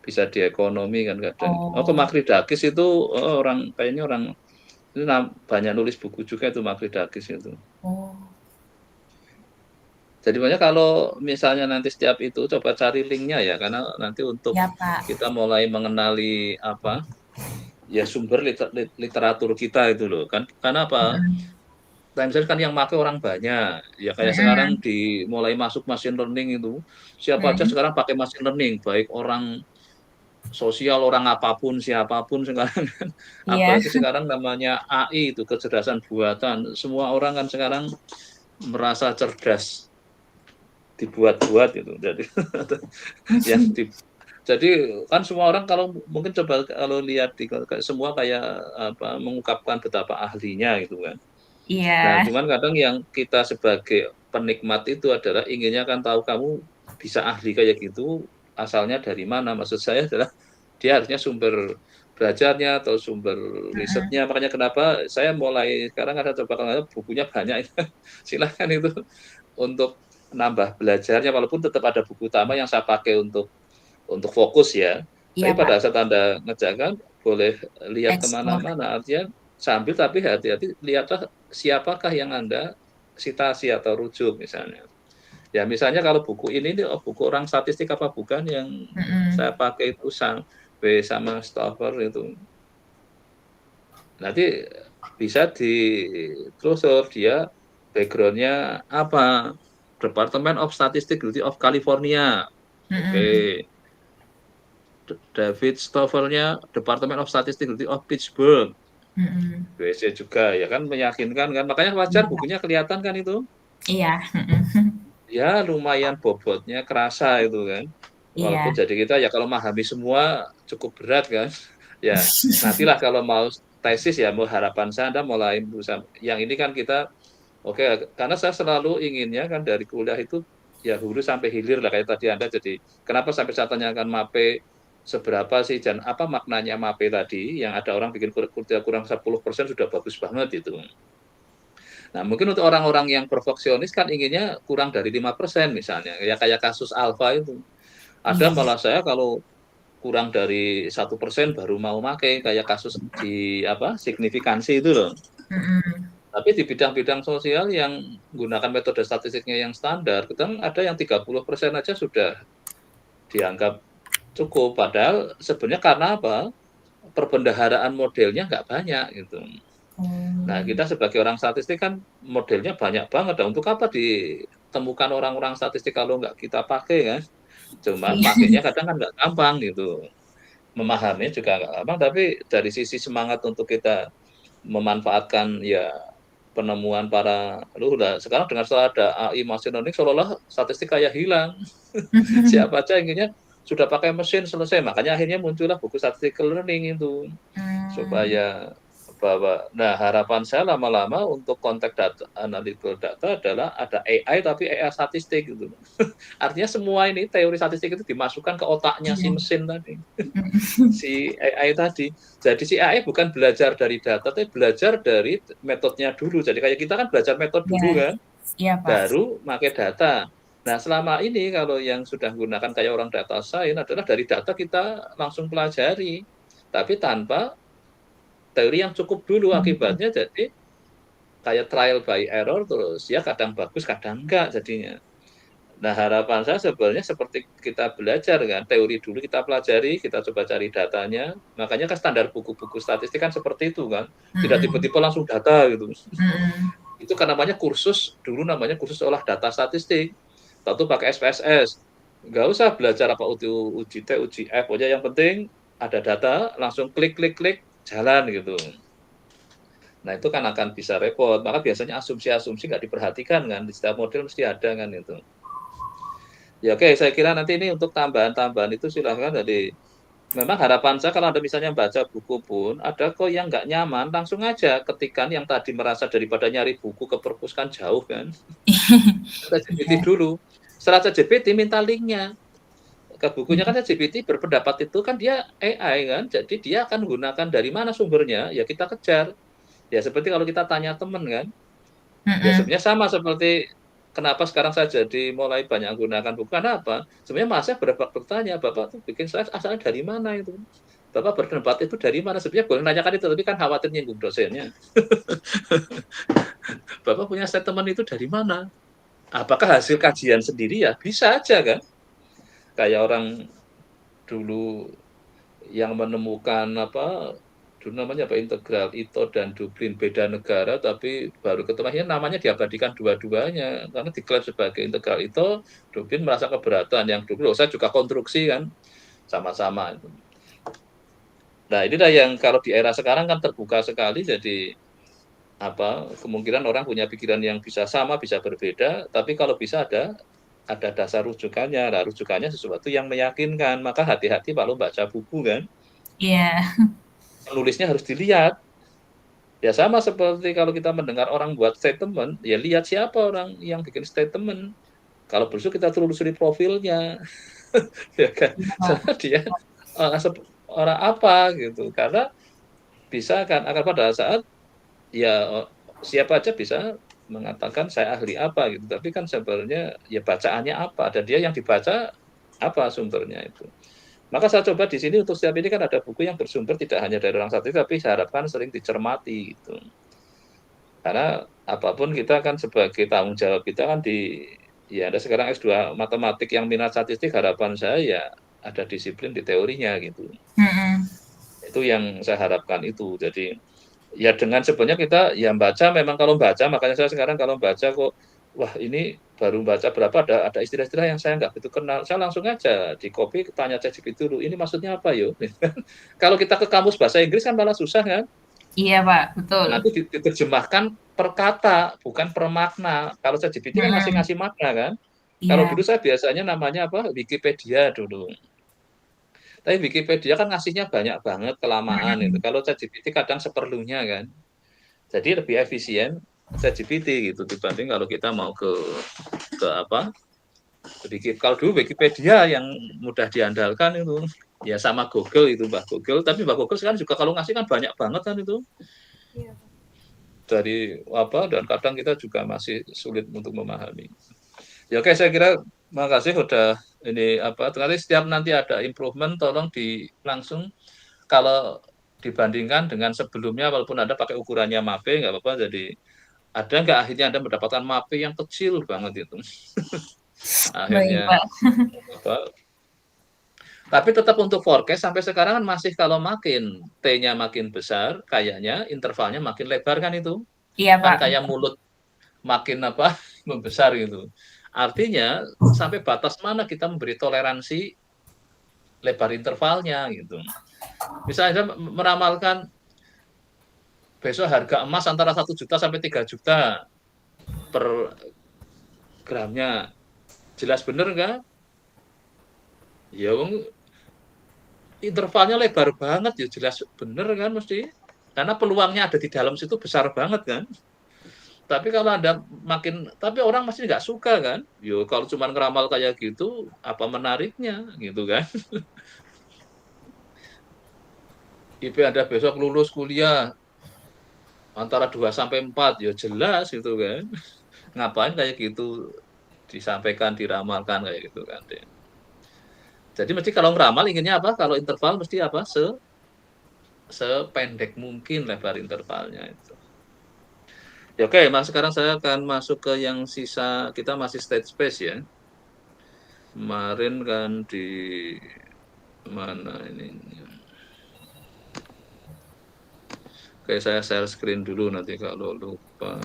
bisa di ekonomi kan kadang. Oh, ke Oh, Makridakis itu orang kayaknya orang itu banyak nulis buku juga itu Makridakis itu. oh, Jadi banyak kalau misalnya nanti setiap itu coba cari linknya ya karena nanti untuk ya Pak. kita mulai mengenali apa ya sumber literatur kita itu loh kan karena apa Mm-mm. timestamp kan yang pakai orang banyak ya kayak sekarang Mm-mm. mulai masuk machine learning itu siapa aja Mm-mm. sekarang pakai machine learning baik orang sosial orang apapun siapapun sekarang kan Iya. apalagi sekarang namanya AI itu kecerdasan buatan semua orang kan sekarang merasa cerdas dibuat-buat itu jadi yang di jadi kan semua orang kalau mungkin coba kalau lihat semua kayak apa mengungkapkan betapa ahlinya gitu kan. Nah, Iya. cuman kadang yang kita sebagai penikmat itu adalah inginnya kan tahu kamu bisa ahli kayak gitu asalnya dari mana. Maksud saya adalah dia harusnya sumber belajarnya atau sumber Mm-mm. risetnya. Makanya kenapa saya mulai sekarang ada coba kalau bukunya banyak silahkan itu untuk nambah belajarnya walaupun tetap ada buku utama yang saya pakai untuk fokus ya. Iya Tapi Pak, pada saat Anda ngerjakan, boleh lihat explore. kemana-mana. Artinya sambil tapi hati-hati lihatlah siapakah yang Anda sitasi atau rujuk misalnya. Ya misalnya kalau buku ini buku orang statistik apa bukan yang Mm-mm. saya pakai itu sama Stauffer itu. Nanti bisa ditelusur dia backgroundnya apa. Department of Statistics of California. Mm-mm. Oke. David Stovernya Department of Statistics of Pittsburgh. Mm-mm. USA juga ya kan meyakinkan kan makanya Iya wajar Pak. bukunya kelihatan kan itu Iya. Mm-mm. ya lumayan bobotnya kerasa itu kan walaupun Iya. jadi kita ya kalau memahami semua cukup berat kan ya nantilah kalau mau tesis ya mau harapan saya Anda mulai berusaha yang ini kan kita oke karena saya selalu inginnya kan dari kuliah itu ya hulu sampai hilir lah kayak tadi Anda jadi kenapa sampai saya tanyakan MAPE seberapa sih dan apa maknanya MAPE tadi yang ada orang bikin kurang 10% sudah bagus banget itu Nah, mungkin untuk orang-orang yang perfeksionis kan inginnya kurang dari 5% misalnya. Ya kayak kasus Alfa itu. Ada Iya. malah saya kalau kurang dari 1% baru mau pakai kayak kasus di signifikansi itu loh. Mm-mm. Tapi di bidang-bidang sosial yang menggunakan metode statistiknya yang standar, kadang ada yang 30% aja sudah dianggap cukup. Padahal sebenarnya karena apa? Perbendaharaan modelnya nggak banyak gitu. Nah, Oh. kita sebagai orang statistik kan modelnya banyak banget. Dan untuk apa ditemukan orang-orang statistik kalau nggak kita pakai kan? Cuman Iya. pakainya kadang kan nggak gampang gitu. Memahaminya juga nggak gampang, tapi dari sisi semangat untuk kita memanfaatkan ya penemuan para lu udah sekarang dengan setelah ada AI machine learning seolah-olah statistik kayak hilang. Siapa aja inginnya sudah pakai mesin selesai, makanya akhirnya muncullah buku statistical learning itu Hmm. supaya bahwa nah harapan saya lama-lama untuk konteks data analytical data adalah ada AI tapi AI statistik gitu. Artinya semua ini teori statistik itu dimasukkan ke otaknya si Iya. mesin tadi, Mm-mm. si AI tadi. Jadi si AI bukan belajar dari data, tapi belajar dari metodenya dulu. Jadi kayak kita kan belajar metode Iya. dulu kan, Iya, Pak. baru pakai data. Nah, selama ini kalau yang sudah gunakan kayak orang data science adalah dari data kita langsung pelajari, tapi tanpa teori yang cukup dulu. Mm. Akibatnya jadi kayak trial by error terus ya kadang bagus kadang enggak jadinya. Nah, harapan saya sebenarnya seperti kita belajar kan, teori dulu kita pelajari, kita coba cari datanya. Makanya kan standar buku-buku statistik kan seperti itu kan. Tidak Mm-mm. tiba-tiba langsung data gitu. Mm-mm. Itu kan namanya kursus, dulu namanya kursus olah data statistik. Tentu pakai SPSS. Nggak usah belajar apa uji T, uji F, aja yang penting ada data, langsung klik, klik, klik, jalan gitu. Nah, itu kan akan bisa repot. Maka biasanya asumsi-asumsi nggak diperhatikan kan. Di setiap model mesti ada kan itu. Ya oke, saya kira nanti ini untuk tambahan-tambahan itu silahkan. Jadi memang harapan saya kalau Anda misalnya baca buku pun, ada kok yang nggak nyaman, langsung aja ketikan yang tadi merasa daripada nyari buku ke perpus kan jauh kan. ChatGPT Iya. dulu. Setelah ChatGPT minta linknya ke bukunya kan ChatGPT berpendapat itu kan dia AI kan, jadi dia akan gunakan dari mana sumbernya, ya kita kejar. Ya seperti kalau kita tanya teman kan, ya Mm-mm. sebenarnya sama seperti kenapa sekarang saya jadi mulai banyak gunakan buku, karena apa? Sebenarnya Mas saya bertanya, Bapak tuh bikin slide asalnya dari mana itu? Bapak berpendapat itu dari mana? Sebenarnya boleh nanyakan itu, tapi kan khawatir nyinggung dosennya. Bapak punya statement itu dari mana? Apakah hasil kajian sendiri ya? Bisa aja kan? Kayak orang dulu yang menemukan dulu namanya apa integral Ito dan Dublin beda negara tapi baru ketemu akhirnya namanya diabadikan dua-duanya karena diklaim sebagai integral Ito, Dublin merasa keberatan yang Dublin saya juga konstruksi kan sama-sama itu. Nah, inilah yang kalau di era sekarang kan terbuka sekali jadi kemungkinan orang punya pikiran yang bisa sama bisa berbeda tapi kalau bisa ada dasar rujukannya. Nah, rujukannya sesuatu yang meyakinkan. Maka hati-hati kalau baca buku kan. Iya. Penulisnya harus dilihat. Ya sama seperti kalau kita mendengar orang buat statement, ya lihat siapa orang yang bikin statement. Kalau besok kita telusuri profilnya, ya kan? Iya, Pak. Sama dia orang apa gitu. Karena bisa kan akan pada saat ya siapa aja bisa mengatakan saya ahli apa gitu. Tapi kan sebenarnya ya bacaannya apa dan dia yang dibaca apa sumbernya itu. Maka saya coba di sini untuk setiap ini kan ada buku yang bersumber tidak hanya dari orang satu, tapi saya harapkan sering dicermati gitu. Karena apapun kita kan sebagai tanggung jawab kita kan ya ada sekarang S2 matematik yang minat statistik harapan saya ya ada disiplin di teorinya gitu. Mm-mm. Itu yang saya harapkan itu. Jadi ya dengan sebenarnya kita ya baca memang kalau baca makanya saya sekarang kalau baca kok wah ini baru baca berapa ada istilah-istilah yang saya nggak begitu kenal saya langsung aja di copy tanya ChatGPT dulu ini maksudnya apa yuk kalau kita ke kamus bahasa Inggris kan malah susah kan Iya, Pak. Betul. nanti diterjemahkan per kata bukan per makna kalau ChatGPT kan Mm-mm. ngasih makna kan kalau Iya. dulu saya biasanya namanya Wikipedia dulu tapi Wikipedia kan ngasihnya banyak banget kelamaan itu Mm-mm. kalau ChatGPT kadang seperlunya kan. Jadi lebih efisien ChatGPT gitu dibanding kalau kita mau ke kalau dulu Wikipedia yang mudah diandalkan itu ya sama Google itu Mbak Google tapi Mbak Google sekarang juga kalau ngasih kan banyak banget kan itu Iya. dari dan kadang kita juga masih sulit untuk memahami. Ya oke, saya kira makasih udah ini setiap nanti ada improvement tolong langsung kalau dibandingkan dengan sebelumnya walaupun Anda pakai ukurannya MAPE nggak apa-apa, jadi ada nggak akhirnya Anda mendapatkan MAPE yang kecil banget itu. Baik, Akhirnya Pak. tapi tetap untuk forecast sampai sekarang kan masih kalau makin T-nya makin besar, kayaknya intervalnya makin lebar kan itu. Iya, Kan Pak. kayak mulut makin membesar gitu. Artinya sampai batas mana kita memberi toleransi lebar intervalnya gitu. Misalnya meramalkan besok harga emas antara 1 juta sampai 3 juta per gramnya. Jelas bener nggak? Ya intervalnya lebar banget ya, jelas bener kan mesti. Karena peluangnya ada di dalam situ besar banget kan. Tapi kalau Anda tapi orang masih nggak suka kan. Yo kalau cuma ngeramal kayak gitu, apa menariknya gitu kan. IP Anda besok lulus kuliah antara 2 sampai 4, ya jelas gitu kan. Ngapain kayak gitu disampaikan, diramalkan kayak gitu kan. Jadi mesti kalau ngeramal inginnya apa? Kalau interval mesti apa? Sependek mungkin lebar intervalnya itu. Ya oke, Mas, sekarang saya akan masuk ke yang sisa, kita masih state space ya. Kemarin kan di mana ini? Oke, saya share screen dulu nanti kalau lupa.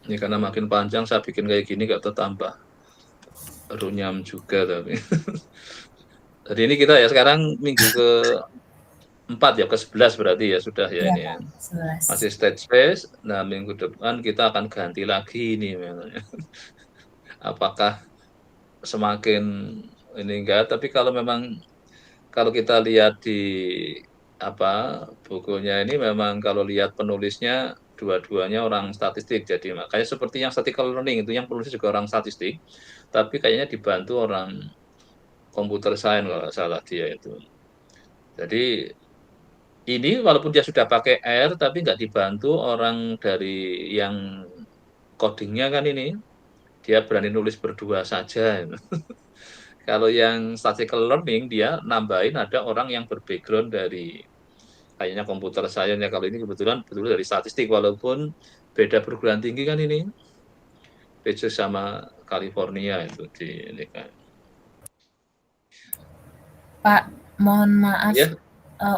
Ini karena makin panjang saya bikin kayak gini gak tertambah runyam juga tapi. Jadi ini kita ya sekarang minggu ke-4 ya, ke-11 berarti ya sudah ya, Iya, ini ya. Pak. 11. Masih state space. Nah, minggu depan kita akan ganti lagi ini memangnya. Apakah semakin ini enggak, tapi kalau kita lihat di bukunya ini memang kalau lihat penulisnya dua-duanya orang statistik, jadi makanya seperti yang statistical learning itu yang penulisnya juga orang statistik, tapi kayaknya dibantu orang computer science kalau salah dia itu. Jadi ini walaupun dia sudah pakai R tapi nggak dibantu orang dari yang codingnya kan ini, dia berani nulis berdua saja. Kalau yang statistical learning dia nambahin ada orang yang berbackground dari kayaknya komputer science ya, kalau ini kebetulan betul dari statistik walaupun beda perguruan tinggi kan ini, Texas sama California itu ini kan. Pak, mohon maaf. Ya,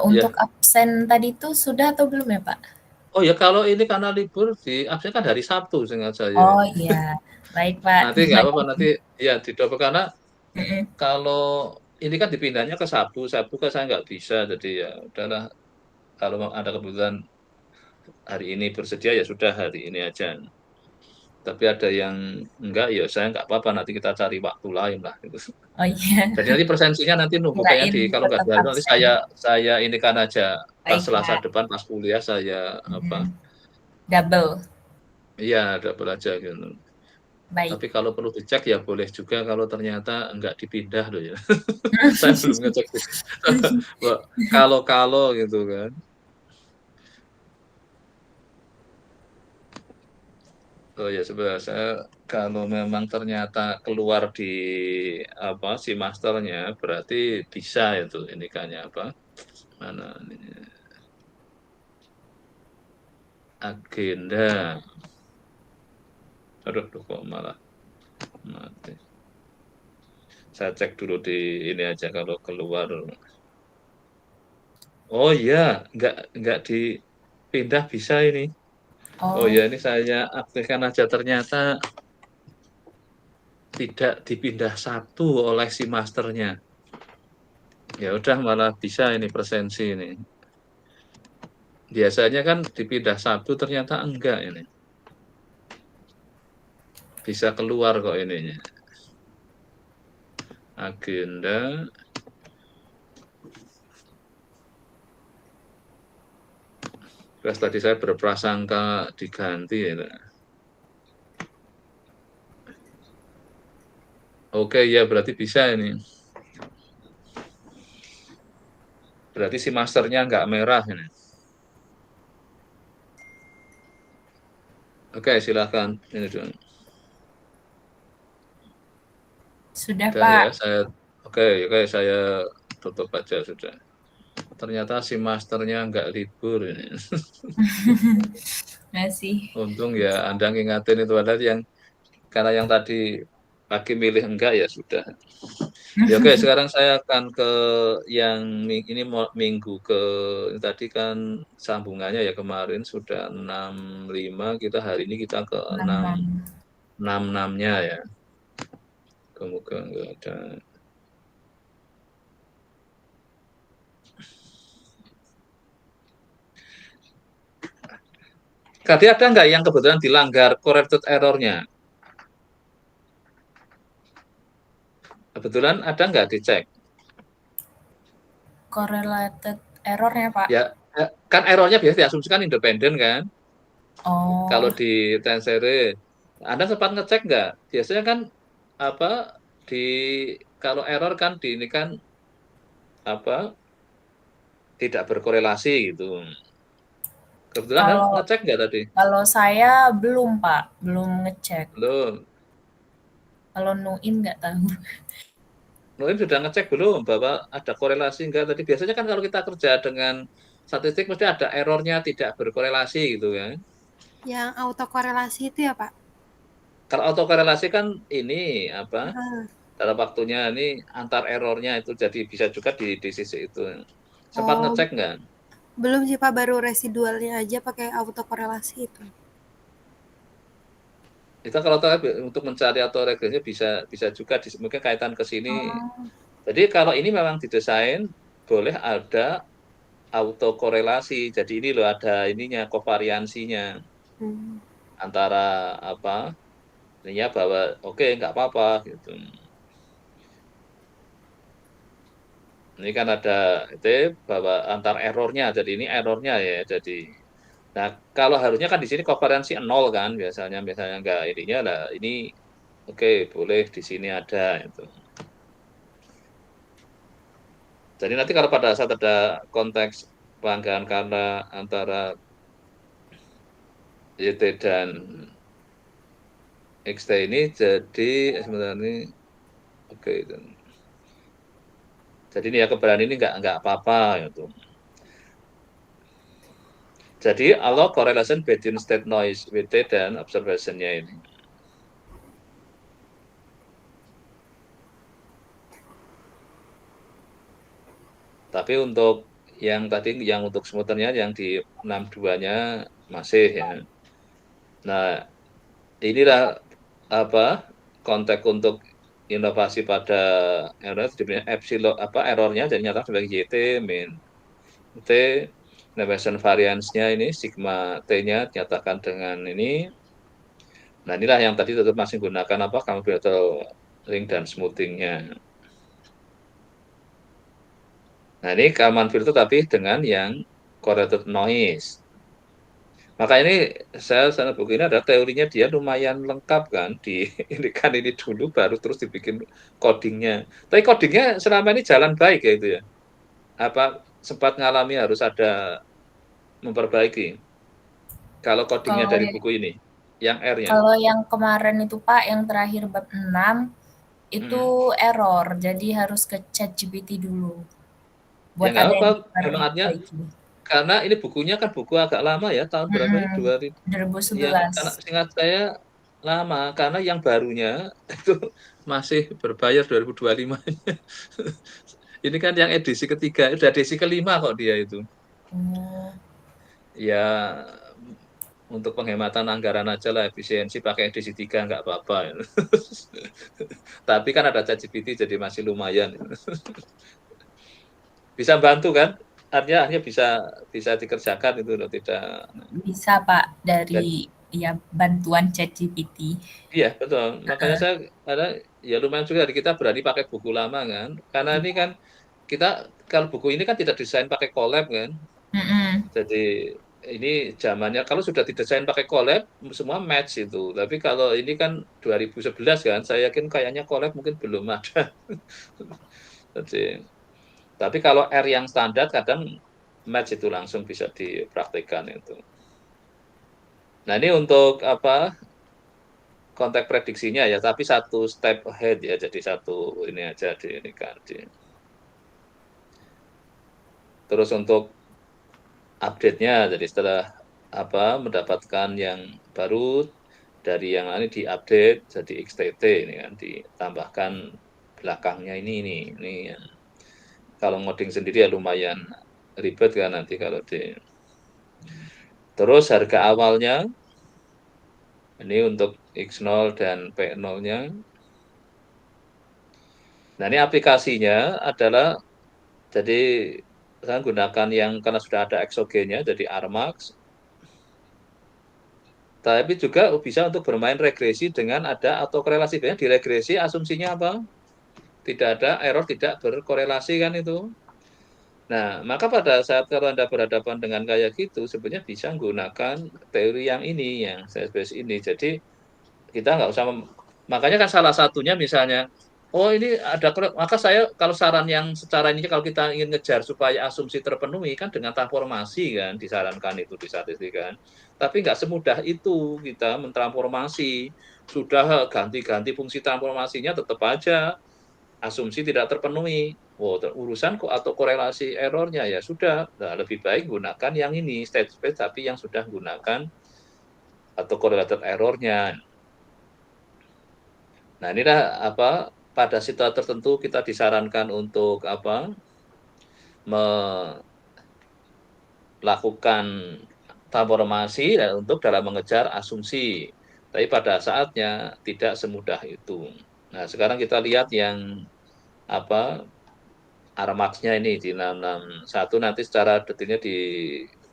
Untuk ya. absen tadi itu sudah atau belum ya, Pak? Oh ya, kalau ini karena libur di absen kan hari Sabtu seingat saya Oh itu. iya, baik Pak. Nanti nggak apa-apa, nanti ya didobel karena Mm-mm. kalau ini kan dipindahnya ke Sabtu kan saya nggak bisa, jadi ya udahlah kalau ada kebutuhan hari ini bersedia ya sudah hari ini aja. Tapi ada yang enggak ya saya nggak apa-apa, nanti kita cari waktu lain lah gitu. Oh iya, Jadi nanti presensinya nanti nunggu kayaknya kirain kalau nggak tetap diambil nanti absen. saya ini kan aja pas Baik Selasa Pak. depan pas kuliah saya Mm-mm. Double. iya ada belajar gitu. Baik. Tapi kalau perlu dicek ya boleh juga kalau ternyata enggak dipindah loh ya. Saya belum ngecek sih. Kalau gitu kan. Oh ya sebenarnya saya kalau memang ternyata keluar di si masternya berarti bisa itu ini kayaknya mana ini agenda. Aduh kok malah mati. Saya cek dulu di ini aja kalau keluar. Oh iya, nggak dipindah bisa ini. Oh Oh, ya, ini saya aktifkan aja ternyata tidak dipindah satu oleh si masternya. Ya udah malah bisa ini presensi ini. Biasanya kan dipindah Sabtu ternyata enggak ini. Bisa keluar kok ininya. Agenda. Terus tadi saya berprasangka diganti ya. Oke, ya berarti bisa ini. Berarti si masternya nggak merah ini. Oke, silakan. Ini dong. Sudah, Udah Pak. ya, oke, saya tutup aja sudah. Ternyata si masternya nggak libur ini. Masih. Untung ya Anda ngingatin itu ada yang karena yang tadi pagi milih enggak ya sudah. Ya oke, sekarang saya akan ke yang ini minggu ke tadi kan sambungannya ya kemarin sudah 65, kita hari ini kita ke 66-nya ya. Kemudian enggak ada. Tadi ada nggak yang kebetulan dilanggar corrected error-nya? Kebetulan ada nggak dicek? Correlated error-nya, Pak. Ya, kan errornya biasa diasumsikan independen kan? Oh, Kalau di Tensere, Anda sempat ngecek nggak? Biasanya kan apa di kalau error kan di ini kan apa tidak berkorelasi gitu. Kebetulan Anda kalau ngecek nggak tadi? kalau saya belum, Pak. Belum ngecek. Belum. Kalau Nuin nggak tahu. Mungkin sudah ngecek belum bahwa ada korelasi enggak tadi? Biasanya kan kalau kita kerja dengan statistik mesti ada errornya tidak berkorelasi gitu kan. Yang autokorelasi itu ya, Pak? Kalau autokorelasi kan ini apa? Heeh. Dalam waktunya ini antar errornya itu jadi bisa juga di sisi itu. Sempat Oh, ngecek nggak? belum sih, Pak, baru residualnya aja pakai autokorelasi itu. Itu kalau untuk mencari autoregresnya bisa juga mungkin kaitan ke sini. Oh, Jadi kalau ini memang didesain boleh ada autokorelasi. Jadi ini loh ada ininya kovariansinya Hmm. antara apa? Ininya bahwa oke nggak apa-apa gitu. Ini kan ada itu bahwa antar errornya. Jadi ini errornya ya. Jadi nah kalau harusnya kan di sini kovariansi 0 kan biasanya nggak ininya lah ini oke boleh di sini ada itu. Jadi nanti kalau pada saat ada konteks pelanggaran karena antara YT dan XT ini jadi sebenarnya ini oke. Jadi ini ya keberadaan ini nggak apa-apa gitu. Jadi allow correlation between state noise WT dan observation-nya ini. Tapi untuk yang tadi yang untuk smoothernya yang di 62-nya masih ya. Nah, inilah apa konteks untuk inovasi pada error sebenarnya epsilon apa errornya jadi nyata sebagai YT min T innovation variance-nya ini sigma T-nya dinyatakan dengan ini. Nah, inilah yang tadi tetap masih gunakan apa combinatorial ring dan smoothing-nya. Nah, ini Kalman filter tapi dengan yang correlated noise. Maka ini saya buku ini ada teorinya dia lumayan lengkap kan di ini kan ini dulu baru terus dibikin codingnya. Tapi codingnya selama ini jalan baik ya itu ya. Apa sempat ngalami harus ada memperbaiki kalau codingnya kalau dari buku ini yang R-nya. kalau yang kemarin itu, Pak, yang terakhir bab 6 itu Hmm. error. Jadi harus ke ChatGPT dulu Ya buat nggak ada apa yang memang artinya diperbaiki. karena ini bukunya kan buku agak lama ya tahun berapa ini Mhm, 2000 yang karena 2011. seingat saya lama karena yang barunya itu masih berbayar 2025. Ini kan yang edisi ketiga, udah edisi kelima kok dia itu. Oh, Ya untuk penghematan anggaran aja lah efisiensi pakai edisi 3 nggak apa-apa. Tapi kan ada ChatGPT jadi masih lumayan. Bisa bantu kan? Artinya bisa dikerjakan itu loh, tidak. Bisa Pak, Dan dari ya bantuan ChatGPT. iya betul. Makanya saya ada ya lumayan juga kita berani pakai buku lama kan. Karena ini Iya. kan kita kalau buku ini kan tidak desain pakai collab kan. Mm-mm. Jadi ini zamannya kalau sudah didesain pakai collab semua match itu. Tapi kalau ini kan 2011 kan, saya yakin kayaknya collab mungkin belum ada. Jadi, tapi kalau R yang standar kadang match itu langsung bisa dipraktikkan itu. Nah, ini untuk apa? Konteks prediksinya ya, tapi satu step ahead ya. Jadi satu ini aja di ini kan. Terus untuk update-nya, jadi setelah apa mendapatkan yang baru dari yang lain diupdate jadi XTT ini kan ditambahkan belakangnya ini yang kalau ngoding sendiri ya lumayan ribet kan nanti kalau terus harga awalnya ini untuk X0 dan P0-nya. Nah, ini aplikasinya adalah jadi saya gunakan yang karena sudah ada exogennya jadi Armax, tapi juga bisa untuk bermain regresi dengan ada autokorelasi. Biasanya di regresi asumsinya apa? Tidak ada error, tidak berkorelasi kan itu. Nah, maka pada saat kalau Anda berhadapan dengan kayak gitu, sebenarnya bisa menggunakan teori yang ini, yang space ini. Jadi kita nggak usah, makanya kan salah satunya misalnya, oh ini ada, maka saya kalau saran yang secara ini kalau kita ingin ngejar supaya asumsi terpenuhi kan dengan transformasi kan disarankan itu di statistik kan. Tapi nggak semudah itu kita mentransformasi. Sudah ganti-ganti fungsi transformasinya tetap aja asumsi tidak terpenuhi. Oh, urusan kok atau korelasi errornya ya sudah. Nah, lebih baik gunakan yang ini state space tapi yang sudah gunakan atau correlated errornya. Nah, inilah apa pada situasi tertentu kita disarankan untuk apa melakukan transformasi untuk dalam mengejar asumsi. Tapi pada saatnya tidak semudah itu. Nah, sekarang kita lihat yang apa Armax-nya ini di 661 nanti secara detailnya di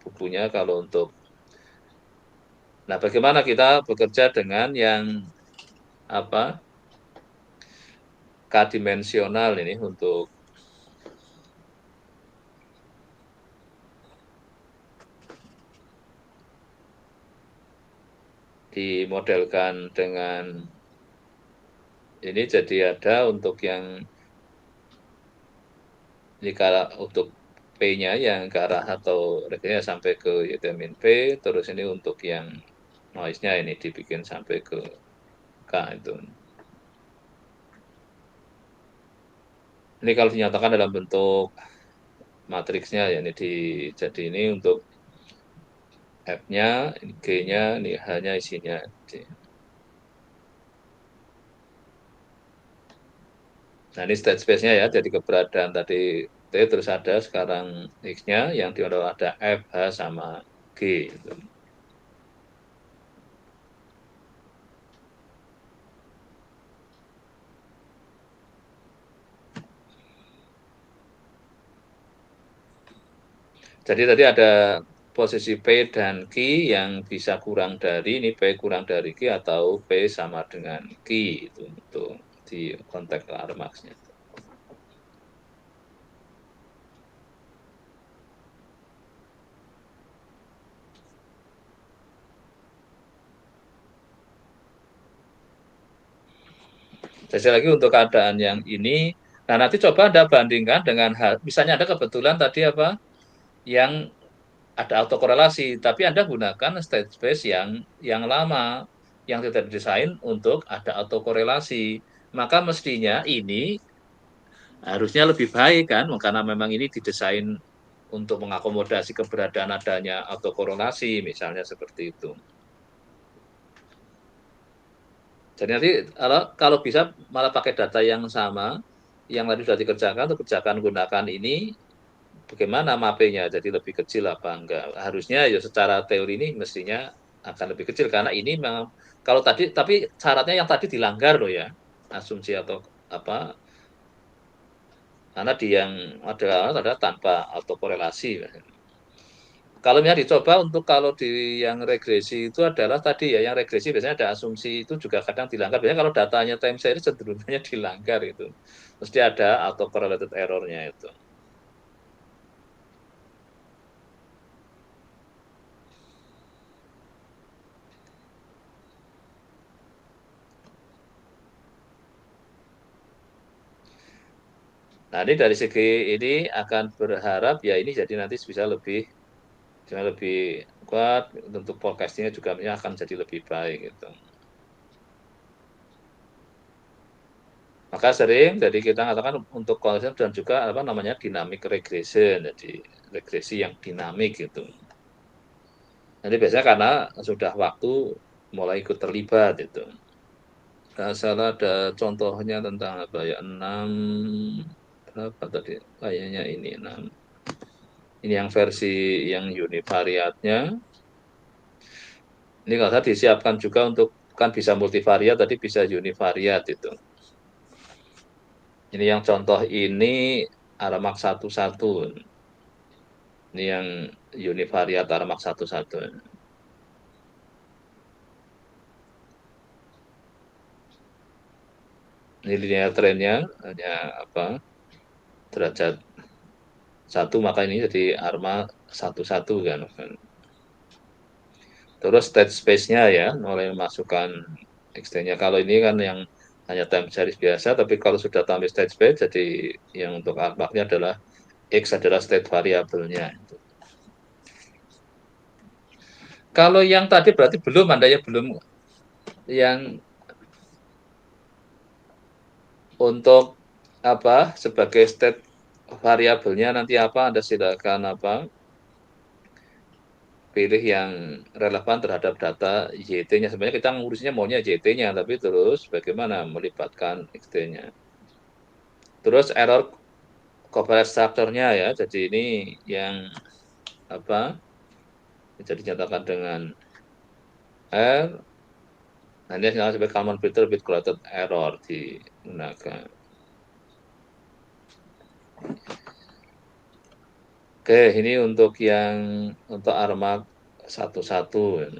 bukunya kalau untuk. Nah, bagaimana kita bekerja dengan yang apa K-dimensional ini untuk dimodelkan dengan ini jadi ada untuk yang ini untuk P-nya yang ke arah atau rekennya sampai ke vitamin P, terus ini untuk yang noise-nya ini dibikin sampai ke K itu. Ini kalau dinyatakan dalam bentuk matriksnya ya ini jadi ini untuk F-nya, G-nya, ini hanya isinya. Nah, ini state space-nya ya, jadi keberadaan tadi T terus ada sekarang X-nya yang di mana ada F, H, sama G. Gitu. Jadi tadi ada posisi P dan Q yang bisa kurang dari, ini P kurang dari Q atau P sama dengan Q itu untuk di konteks Armax-nya. Jadi lagi untuk keadaan yang ini, nah nanti coba Anda bandingkan dengan misalnya ada kebetulan tadi apa yang ada autokorelasi, tapi Anda gunakan state space yang lama, yang tidak didesain untuk ada autokorelasi. Maka mestinya ini harusnya lebih baik kan, karena memang ini didesain untuk mengakomodasi keberadaan adanya autokorelasi, misalnya seperti itu. Jadi nanti kalau bisa malah pakai data yang sama, yang tadi sudah dikerjakan, atau kerjakan gunakan ini, bagaimana mapenya, jadi lebih kecil apa enggak. Harusnya ya secara teori ini mestinya akan lebih kecil, karena ini memang, kalau tadi, tapi syaratnya yang tadi dilanggar loh ya, asumsi atau apa, Karena di yang ada tanpa autokorelasi. Kalau misalnya dicoba untuk kalau di yang regresi itu adalah tadi ya, yang regresi biasanya ada asumsi itu juga kadang dilanggar. Biasanya kalau datanya time series cenderungnya dilanggar itu. Mesti ada autocorrelated error-nya itu. Nah, ini dari segi ini akan berharap ya ini jadi nanti bisa lebih kuat untuk forecastingnya juga akan jadi lebih baik gitu. Maka sering jadi kita katakan untuk konsep dan juga apa namanya dynamic regression, jadi regresi yang dinamik gitu. Jadi biasanya karena sudah waktu mulai ikut terlibat itu. Nggak salah ada contohnya tentang apa ya 6 berapa tadi kayaknya ini 6. Ini yang versi yang univariatnya. Ini kalau saya disiapkan juga untuk kan bisa multivariat tadi bisa univariat itu. Ini yang contoh ini Armak 11. Ini yang univariat Armak 11. Ini linear trendnya hanya apa derajat 1 maka ini jadi Arma 11 kan. Terus state space-nya ya mulai masukkan extend-nya. Kalau ini kan yang hanya time series biasa, tapi kalau sudah tambah state space, jadi yang untuk Armaknya adalah X adalah state variabelnya. Kalau yang tadi berarti belum Anda ya belum yang untuk apa sebagai state variabelnya nanti apa Anda silakan apa pilih yang relevan terhadap data YT-nya. Sebenarnya kita ngurusnya maunya YT-nya, tapi terus bagaimana melibatkan XT-nya. Terus error corporate structure-nya ya, jadi ini yang apa bisa dinyatakan dengan R. Nah, ini sebagai common filter with correlated error digunakan. Oke, ini untuk yang untuk Armak 11.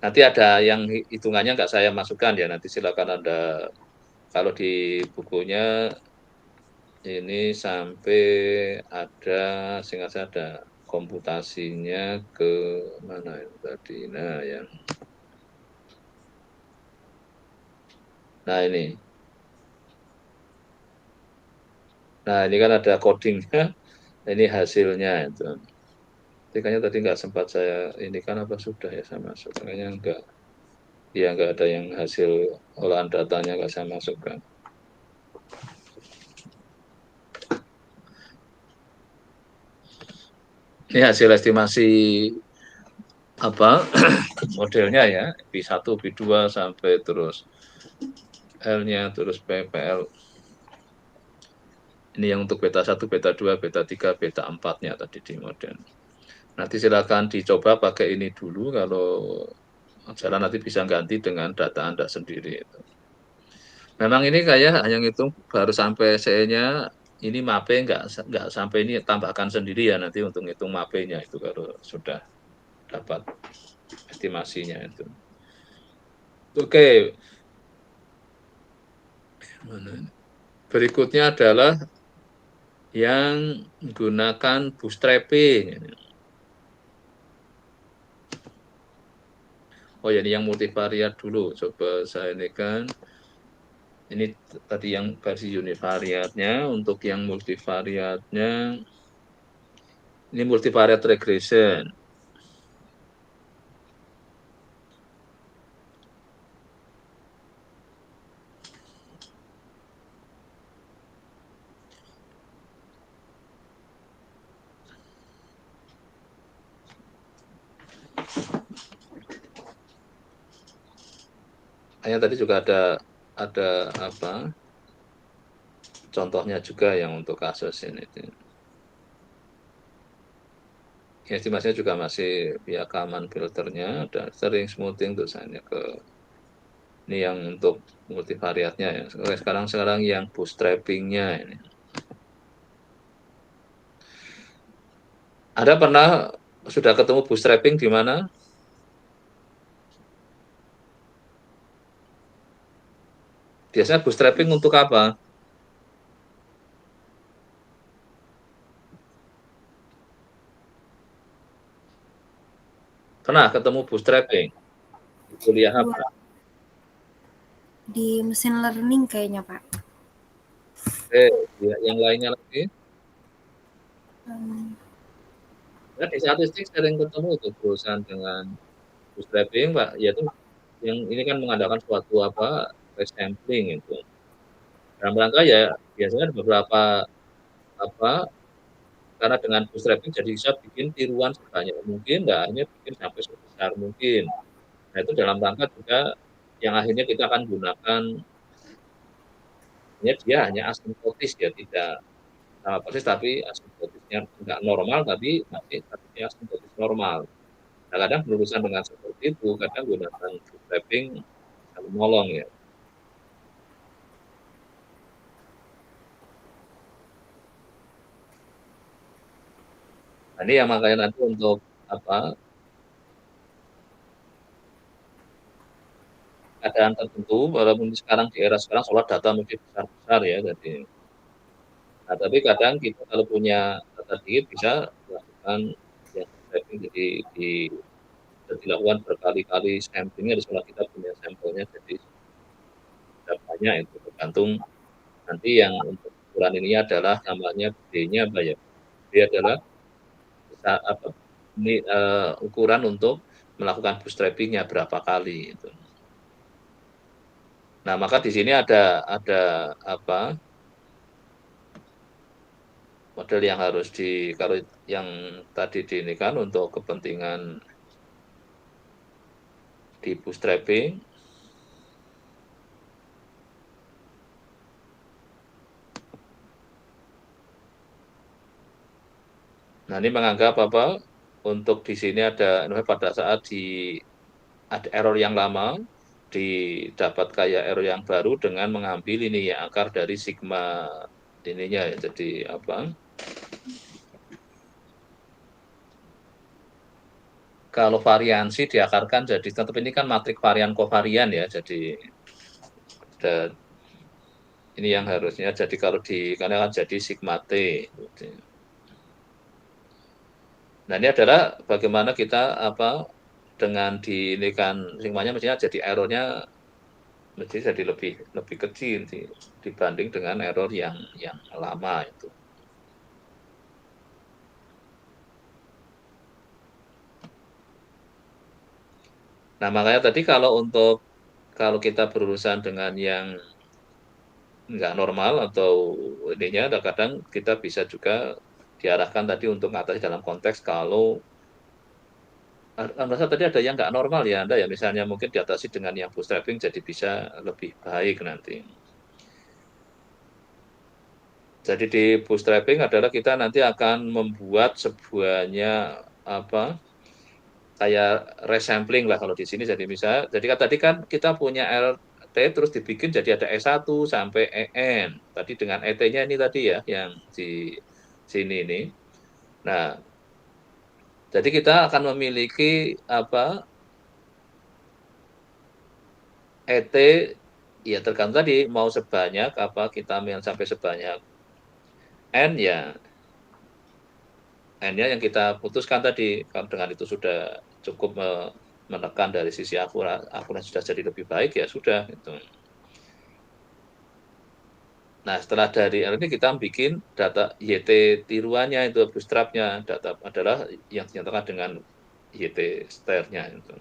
Nanti ada yang hitungannya nggak saya masukkan ya, nanti silakan Anda kalau di bukunya ini sampai ada sehingga saya ada komputasinya ke mana itu tadi. Nah ini. Nah ini kan ada codingnya. Ini hasilnya itu. Kayaknya tadi nggak sempat saya ini kan apa sudah ya saya masuk. Kayaknya nggak ada yang hasil olahan datanya nggak saya masukkan. Ini hasil estimasi apa modelnya ya P1, P2 sampai terus L-nya terus PPL. Ini yang untuk beta 1, beta 2, beta 3, beta 4-nya tadi di model. Nanti silakan dicoba pakai ini dulu kalau jalan nanti bisa ganti dengan data Anda sendiri. Memang ini kayak hanya ngitung baru sampai C-nya ini MAPE nggak sampai ini tambahkan sendiri ya nanti untuk ngitung MAPE-nya itu kalau sudah dapat estimasinya itu. Oke. Berikutnya adalah yang menggunakan bootstrapping. Oh ya, ini yang multivariat dulu. Coba saya ini kan. Ini tadi yang versi univariatnya. Untuk yang multivariatnya, ini multivariate regression. Hanya tadi juga ada apa contohnya juga yang untuk kasus ini. Estimasinya juga masih via Kalman filternya dan sering smoothing tulisannya ke ini yang untuk multivariatnya ya. Sekarang yang bootstrappingnya ini. Ada pernah sudah ketemu bootstrapping di mana? Biasanya bootstrapping untuk apa? Pernah ketemu bootstrapping? Di kuliah apa? Di mesin learning kayaknya, Pak. Yang lainnya lagi? Ya, di statistik sering ketemu itu perusahaan dengan bootstrapping, Pak, yaitu yang ini kan mengadakan suatu resampling itu. Dalam rangka ya biasanya ada beberapa apa karena dengan bootstrapping jadi bisa bikin tiruan sebanyak mungkin, nggak hanya bikin sampai sebesar mungkin. Nah, itu dalam rangka juga yang akhirnya kita akan gunakan dia hanya asimptotis ya, tidak sama persis tapi asimptotisnya nggak normal tapi masih statusnya asimptotis normal. Nah, kadang berurusan dengan seperti itu, kadang gunakan bootstrapping bisa menolong ya. Nah, ini yang makanya nanti untuk keadaan tertentu, walaupun sekarang di era sekarang soal data mungkin besar-besar ya, jadi nah, tapi kadang kita kalau punya data dikit bisa melakukan yang bootstrapping, jadi bisa dilakukan berkali-kali samplingnya di sekolah kita punya sampelnya, jadi sudah banyak itu tergantung nanti yang untuk ukuran ini adalah namanya B-nya apa ya? B adalah ini ukuran untuk melakukan bootstrappingnya berapa kali itu. Nah, maka di sini ada model yang harus kalau yang tadi diinikan untuk kepentingan di bootstrapping. Nah, ini menganggap untuk di sini ada pada saat ada error yang lama didapat kayak error yang baru dengan mengambil ini ya akar dari sigma ininya ya. Jadi kalau variansi diakarkan jadi tetap ini kan matrik varian kovarian ya. Jadi ini yang harusnya jadi kalau karena kan jadi sigma T. Nah, ini adalah bagaimana kita dengan kan sigmanya mestinya jadi errornya mesti jadi lebih kecil dibanding dengan error yang lama itu. Nah, makanya tadi kalau kita berurusan dengan yang nggak normal atau ininya, kadang kita bisa juga diarahkan tadi untuk mengatasi dalam konteks kalau merasa tadi ada yang nggak normal ya Anda ya, misalnya mungkin diatasi dengan yang bootstrapping jadi bisa lebih baik nanti. Jadi di bootstrapping adalah kita nanti akan membuat sebuahnya kayak resampling lah kalau di sini. Jadi jadi kan tadi kan kita punya LT terus dibikin jadi ada S1 sampai EN. Tadi dengan ET-nya ini tadi ya yang di sini ini. Nah, jadi kita akan memiliki ET ya tergantung tadi mau sebanyak kita sampai sebanyak N ya N-nya yang kita putuskan tadi, kalau dengan itu sudah cukup menekan dari sisi akurat sudah jadi lebih baik ya sudah gitu. Nah, setelah dari ini kita bikin data YT tiruannya itu bootstrapnya data adalah yang dinyatakan dengan YT stare-nya itu.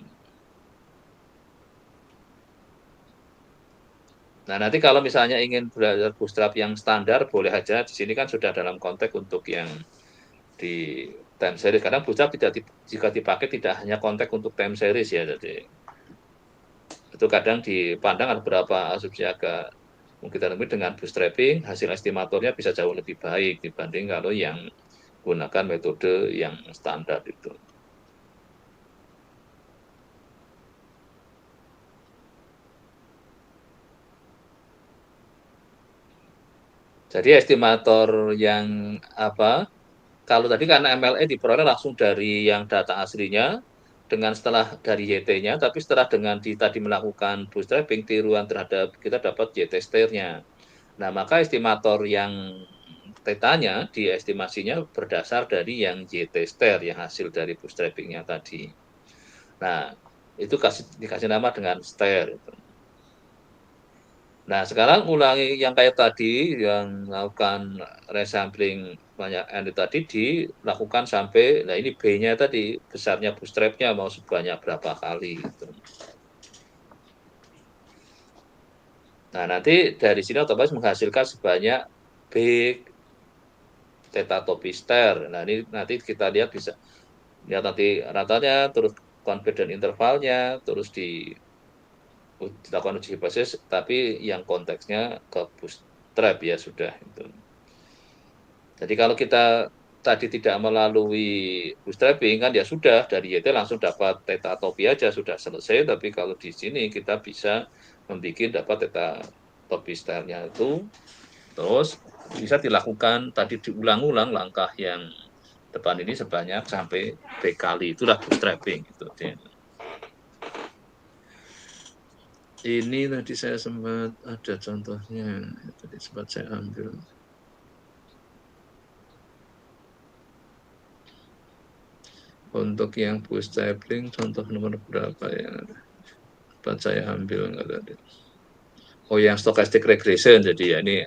Nah, nanti kalau misalnya ingin belajar bootstrap yang standar boleh aja di sini kan sudah dalam konteks untuk yang di time series. Karena bootstrap jika dipakai tidak hanya konteks untuk time series ya, jadi itu kadang dipandang ada beberapa asumsi agak mungkin lebih dengan bootstrapping hasil estimatornya bisa jauh lebih baik dibanding kalau yang gunakan metode yang standar itu. Jadi estimator yang kalau tadi karena MLE diperoleh langsung dari yang data aslinya, dengan setelah dari YT-nya, tapi setelah dengan tadi melakukan bootstrapping, tiruan terhadap kita dapat YT ster-nya. Nah, maka estimator yang tetanya diestimasinya berdasar dari yang YT ster, yang hasil dari bootstrapping-nya tadi. Nah, itu dikasih nama dengan ster. Nah, sekarang ulangi yang kayak tadi, yang melakukan resampling banyak entity tadi dilakukan sampai, nah ini B-nya tadi, besarnya bootstrap-nya mau sebanyak berapa kali. Gitu. Nah, nanti dari sini otomatis menghasilkan sebanyak B theta topister. Nah, ini nanti kita lihat bisa lihat nanti ratanya, terus confidence intervalnya, terus dilakukan uji hipotesis, tapi yang konteksnya ke bootstrap ya sudah. Itu. Jadi kalau kita tadi tidak melalui bootstrapping kan ya sudah dari YT langsung dapat theta topi aja sudah selesai. Tapi kalau di sini kita bisa membuat dapat theta topi style-nya itu, terus bisa dilakukan tadi diulang-ulang langkah yang depan ini sebanyak sampai B kali, itulah bootstrapping gitu. Ini tadi saya sempat ada contohnya, tadi sempat saya ambil. Untuk yang bootstrapping contoh nomor berapa ya? Dapat saya ambil enggak tadi? Oh, yang stochastic regression. Jadi ya ini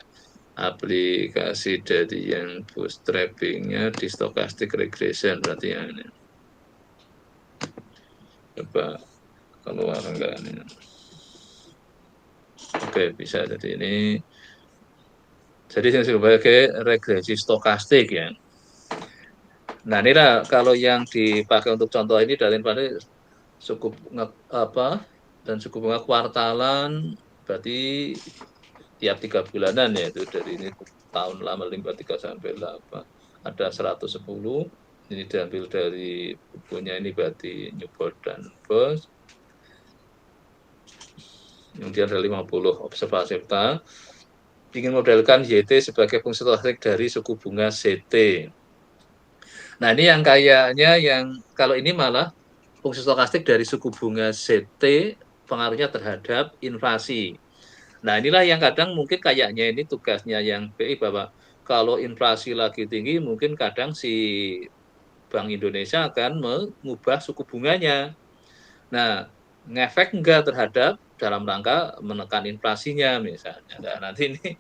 aplikasi dari yang bootstrapping-nya di stochastic regression berarti ya ini. Coba keluar enggak ini. Oke, bisa jadi ini. Jadi yang sebagai regresi stokastik ya. Nah, ini lah kalau yang dipakai untuk contoh ini dari suku bunga dan suku bunga kuartalan berarti tiap 3 bulanan ya, itu dari ini tahun lama 53 sampai 8 ada 110, ini diambil dari bukunya ini berarti Newport dan Bos. Kemudian ada 50 observasi serta ingin modelkan YT sebagai fungsi stokastik dari suku bunga CT. Nah, ini yang kayaknya yang kalau ini malah fungsi stokastik dari suku bunga CT pengaruhnya terhadap inflasi. Nah, inilah yang kadang mungkin kayaknya ini tugasnya yang BI bahwa kalau inflasi lagi tinggi mungkin kadang si Bank Indonesia akan mengubah suku bunganya. Nah, ngefek enggak terhadap dalam rangka menekan inflasinya misalnya. Nah, nanti ini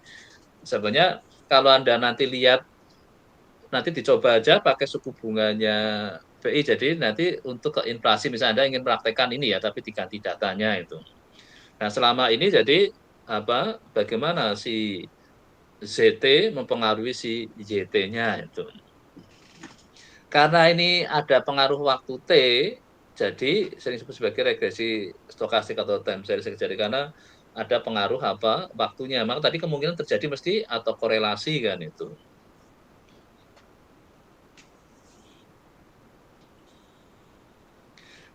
sebenarnya kalau Anda nanti lihat nanti dicoba aja pakai suku bunganya BI. Jadi nanti untuk ke inflasi, misalnya Anda ingin praktekkan ini ya, tapi diganti datanya itu. Nah, selama ini jadi bagaimana si ZT mempengaruhi si YT-nya itu. Karena ini ada pengaruh waktu T, jadi sering disebut sebagai regresi stokastik atau time series. Jadi karena ada pengaruh waktunya. Maka tadi kemungkinan terjadi mesti atau korelasi kan itu.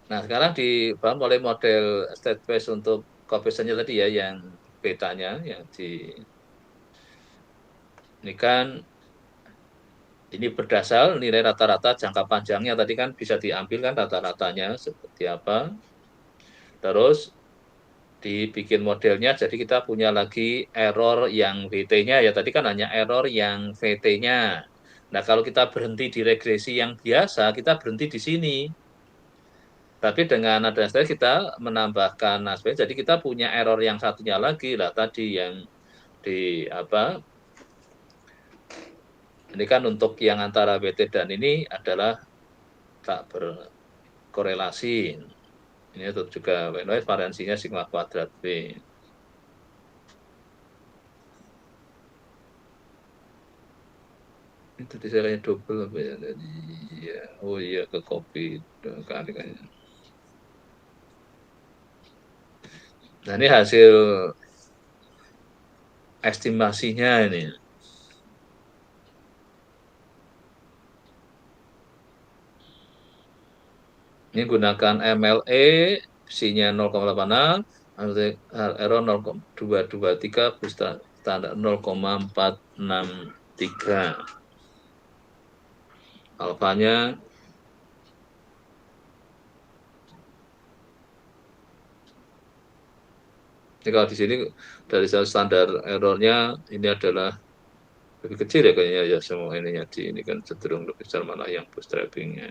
Nah, sekarang dibangun oleh model state space untuk koefisiennya tadi ya, yang betanya, yang ini kan ini berdasar nilai rata-rata jangka panjangnya tadi kan bisa diambil kan rata-ratanya seperti apa. Terus dibikin modelnya, jadi kita punya lagi error yang VT-nya ya, tadi kan hanya error yang VT-nya. Nah, kalau kita berhenti di regresi yang biasa, kita berhenti di sini. Tapi dengan ada stres kita menambahkan aspek, jadi kita punya error yang satunya lagi lah tadi yang ini kan untuk yang antara WT dan ini adalah tak berkorelasi. Ini untuk juga variansinya sigma kuadrat B. Itu disayangnya double apa ya? Iya, oh iya ke copy kali kayaknya. Nah, ini hasil estimasinya ini. Ini gunakan MLE, psi-nya 0,86, error 0,223, standar 0,463. alfanya ini kalau di sini dari standar errornya ini adalah lebih kecil ya kayaknya ya semua ininya di ini kan cenderung lebih besar mana yang bootstrappingnya.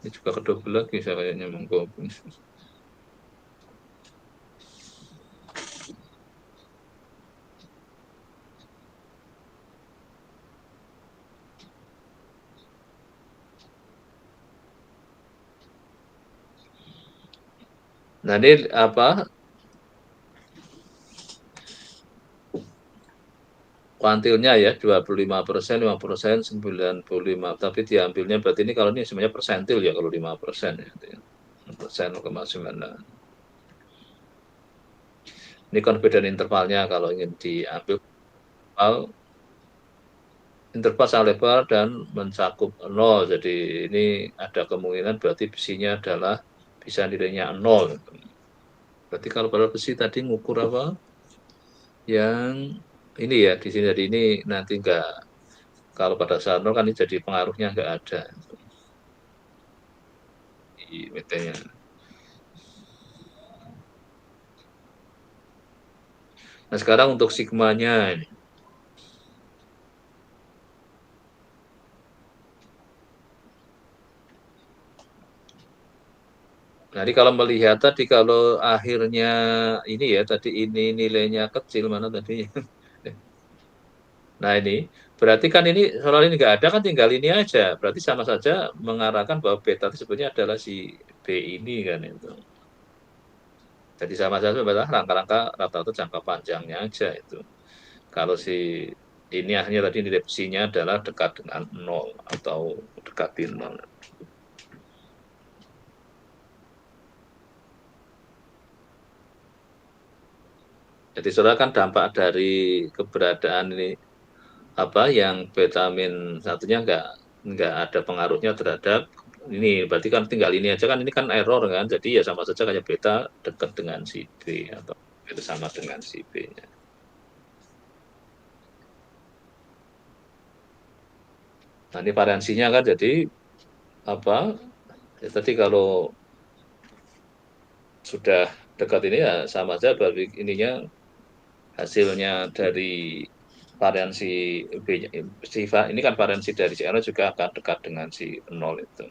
Ini juga kedouble lagi saya kayaknya menggabung. Nah ini apa kuantilnya ya 25%, 5%, 95. Tapi diambilnya berarti ini kalau ini sebenarnya persentil ya kalau 5% ya. 0,9. Ini confident intervalnya kalau ingin diambil interval sangat lebar dan mencakup 0. Jadi ini ada kemungkinan berarti besinya adalah bisa nilainya 0. Berarti kalau pada besi tadi ngukur apa? Yang ini ya di sini, jadi ini nanti enggak, kalau pada saat 0 kan ini jadi pengaruhnya enggak ada di WT-nya. Nah sekarang untuk sigmanya ini. Jadi kalau melihat tadi kalau akhirnya ini ya tadi ini nilainya kecil mana tadi? Nah ini berarti kan ini soal ini nggak ada kan tinggal ini aja. Berarti sama saja mengarahkan bahwa beta itu sebetulnya adalah si B ini kan itu. Jadi sama saja adalah rangka-rangka rata-rata jangka panjangnya aja itu. Kalau si ini akhirnya tadi nilai psinya adalah dekat dengan 0 atau dekat di 0. Jadi saudara kan dampak dari keberadaan ini apa yang vitamin satunya nggak ada pengaruhnya terhadap ini, berarti kan tinggal ini aja kan, ini kan error kan, jadi ya sama saja kayak beta dekat dengan si B atau itu sama dengan si B-nya. Nah ini variansinya kan jadi apa ya, tadi kalau sudah dekat ini ya sama saja berarti ininya hasilnya dari variansi B ini kan variansi dari si R juga akan dekat dengan si 0 itu.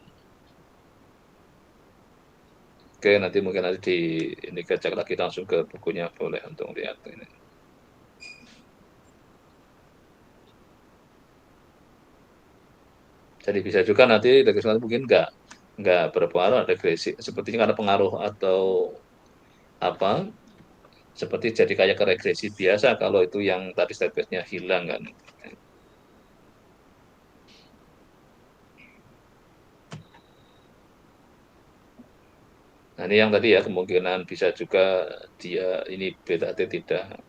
Oke, nanti mungkin nanti ini cek lagi langsung ke bukunya boleh untuk lihat ini. Jadi bisa juga nanti regresi mungkin nggak berpengaruh ada regresi, sepertinya ada pengaruh atau apa seperti jadi kayak ke regresi biasa kalau itu yang tadi stepnya hilang kan. Nah ini yang tadi ya kemungkinan bisa juga dia ini beta T tidak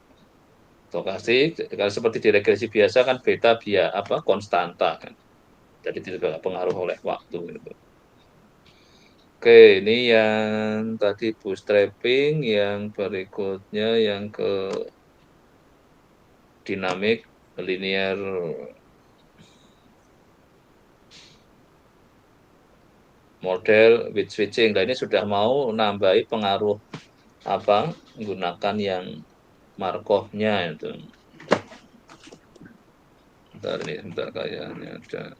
stokastik. Kalau seperti di regresi biasa kan beta dia apa konstanta kan. Jadi tidak pengaruh oleh waktu gitu. Oke, ini yang tadi bootstrapping, yang berikutnya yang ke dinamik linear model with switching. Nah ini sudah mau nambahi pengaruh apa menggunakan yang Markov-nya itu. Bentar kayaknya ada.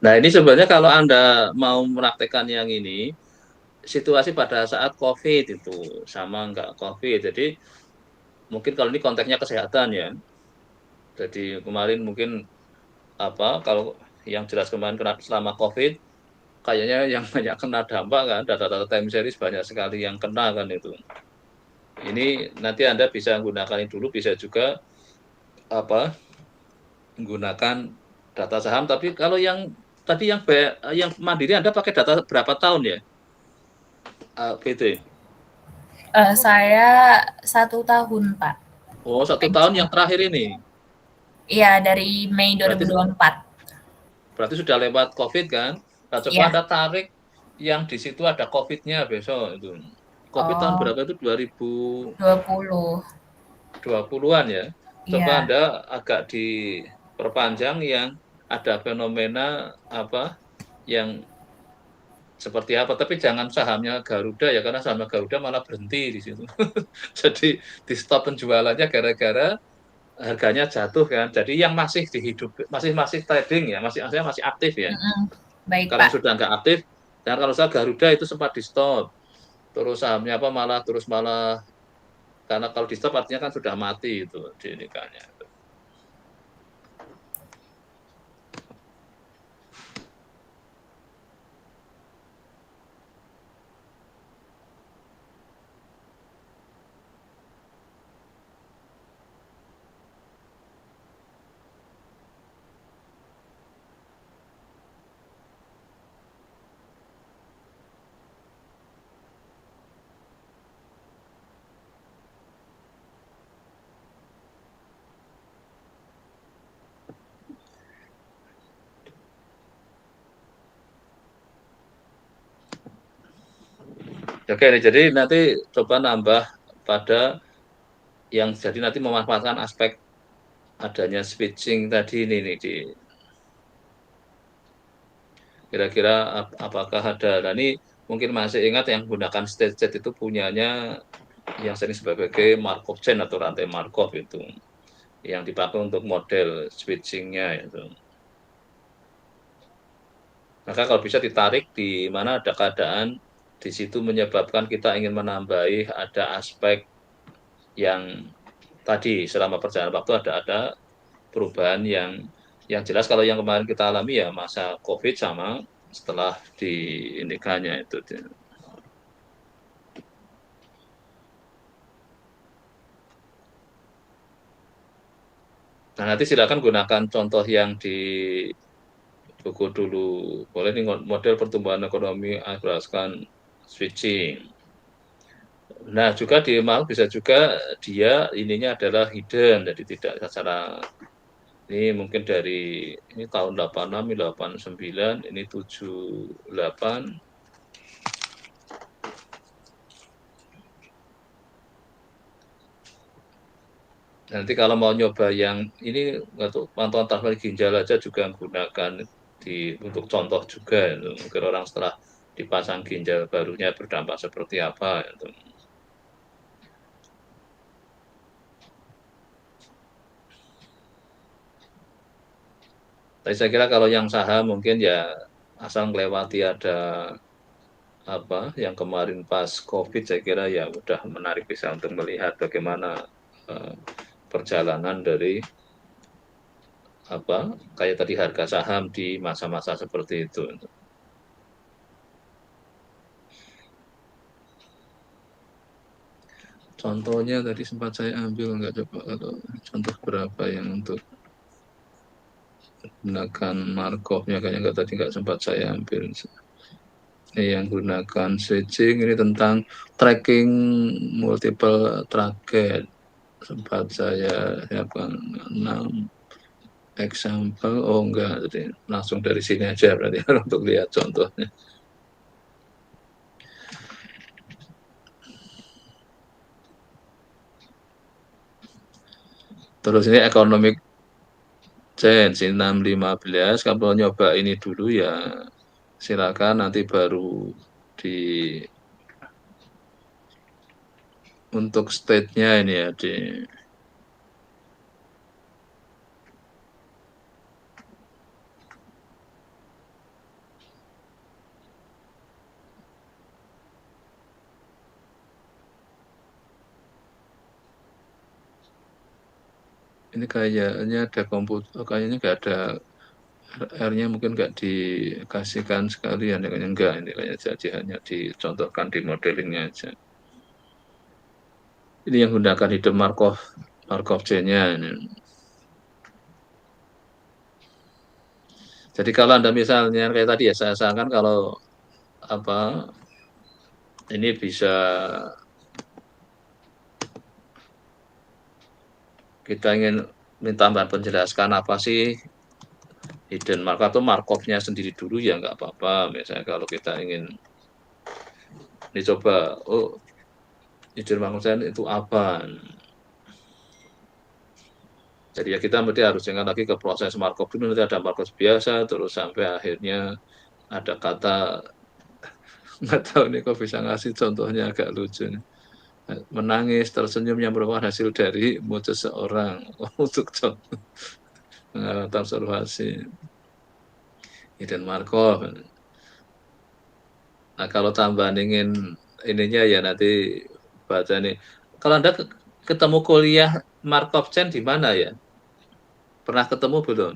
Nah ini sebenarnya kalau Anda mau mempraktekkan yang ini, situasi pada saat COVID itu sama nggak COVID. Jadi mungkin kalau ini konteksnya kesehatan ya. Jadi kemarin mungkin kalau yang jelas kemarin kena selama COVID, kayaknya yang banyak kena dampak kan, data-data time series banyak sekali yang kena kan itu. Ini nanti Anda bisa menggunakan ini dulu, bisa juga menggunakan data saham. Tapi kalau yang tadi yang mandiri Anda pakai data berapa tahun ya, PT? Saya 1 tahun, Pak. Oh, 1 tahun yang terakhir ini. Iya, dari Mei Berarti 2024. berarti sudah lewat COVID kan? Nah, coba Iya. Anda tarik yang di situ ada COVID-nya besok itu. COVID tahun Oh, berapa itu? 20. 2020-an ya. Coba Iya. Anda agak diperpanjang yang ada fenomena yang seperti apa, tapi jangan sahamnya Garuda ya, karena sahamnya Garuda malah berhenti di situ. Jadi di stop penjualannya gara-gara harganya jatuh kan. Jadi yang masih dihidup, masih trading ya, masih aktif ya. Mhm. Baik, Kalau yang Pak. sudah nggak aktif, dan kalau saya Garuda itu sempat di stop, terus sahamnya malah karena kalau di stop artinya kan sudah mati itu di nikahnya. Oke, jadi nanti coba nambah pada yang jadi nanti memanfaatkan aspek adanya switching tadi ini nih di kira-kira apakah ada. Nah, ini mungkin masih ingat yang gunakan state itu punyanya yang sering sebagai Markov chain atau rantai Markov itu yang dipakai untuk model switchingnya itu. Maka kalau bisa ditarik di mana ada keadaan di situ menyebabkan kita ingin menambahi ada aspek yang tadi selama perjalanan waktu ada perubahan yang jelas. Kalau yang kemarin kita alami ya masa COVID sama setelah diindikanya itu. Nah, nanti silakan gunakan contoh yang di buku dulu. Boleh nih model pertumbuhan ekonomi berdasarkan switching. Nah, juga di mau bisa juga dia ininya adalah hidden, jadi tidak secara ini mungkin dari ini tahun 86, 89, ini 78. Nanti kalau mau nyoba yang ini untuk pantauan transfer ginjal aja juga menggunakan untuk contoh juga itu. Mungkin orang setelah dipasang ginjal barunya berdampak seperti apa itu. Tapi saya kira kalau yang saham mungkin ya asal melewati ada yang kemarin pas COVID, saya kira ya udah menarik bisa untuk melihat bagaimana perjalanan dari kayak tadi harga saham di masa-masa seperti itu. Contohnya tadi sempat saya ambil, nggak coba kalau contoh berapa yang untuk gunakan Markov-nya, kayaknya nggak sempat saya ambil. Ini yang gunakan switching, ini tentang tracking multiple target. Sempat saya siapkan 6 example. Oh enggak, jadi langsung dari sini aja berarti untuk lihat contohnya. Terus ini economic change 615. Kalau nyoba ini dulu ya silakan, nanti baru di untuk state-nya ini ya di Ini kayaknya ada kayaknya nggak ada R-nya, mungkin nggak dikasihkan sekalian ya, kayaknya enggak, ini kayaknya jadi hanya dicontohkan di modelingnya aja. Ini yang gunakan hidden Markov chain-nya ini. Jadi kalau Anda misalnya kayak tadi ya, saya sarankan kalau apa ini bisa kita ingin minta penjelaskan apa sih hidden Markov atau Markovnya sendiri dulu ya nggak apa-apa. Misalnya kalau kita ingin dicoba, oh hidden Markov itu apa? Jadi ya kita mesti harus jangan lagi ke proses Markov dulu, nanti ada Markov biasa, terus sampai akhirnya ada kata, nggak tahu nih kok bisa ngasih contohnya agak lucu nih. Menangis, tersenyum yang merupakan hasil dari mood seseorang untuk contoh observasi hidden Markov. Nah kalau tambahan ingin ininya ya nanti baca nih. Kalau Anda ketemu kuliah Markov chain di mana ya? Pernah ketemu belum?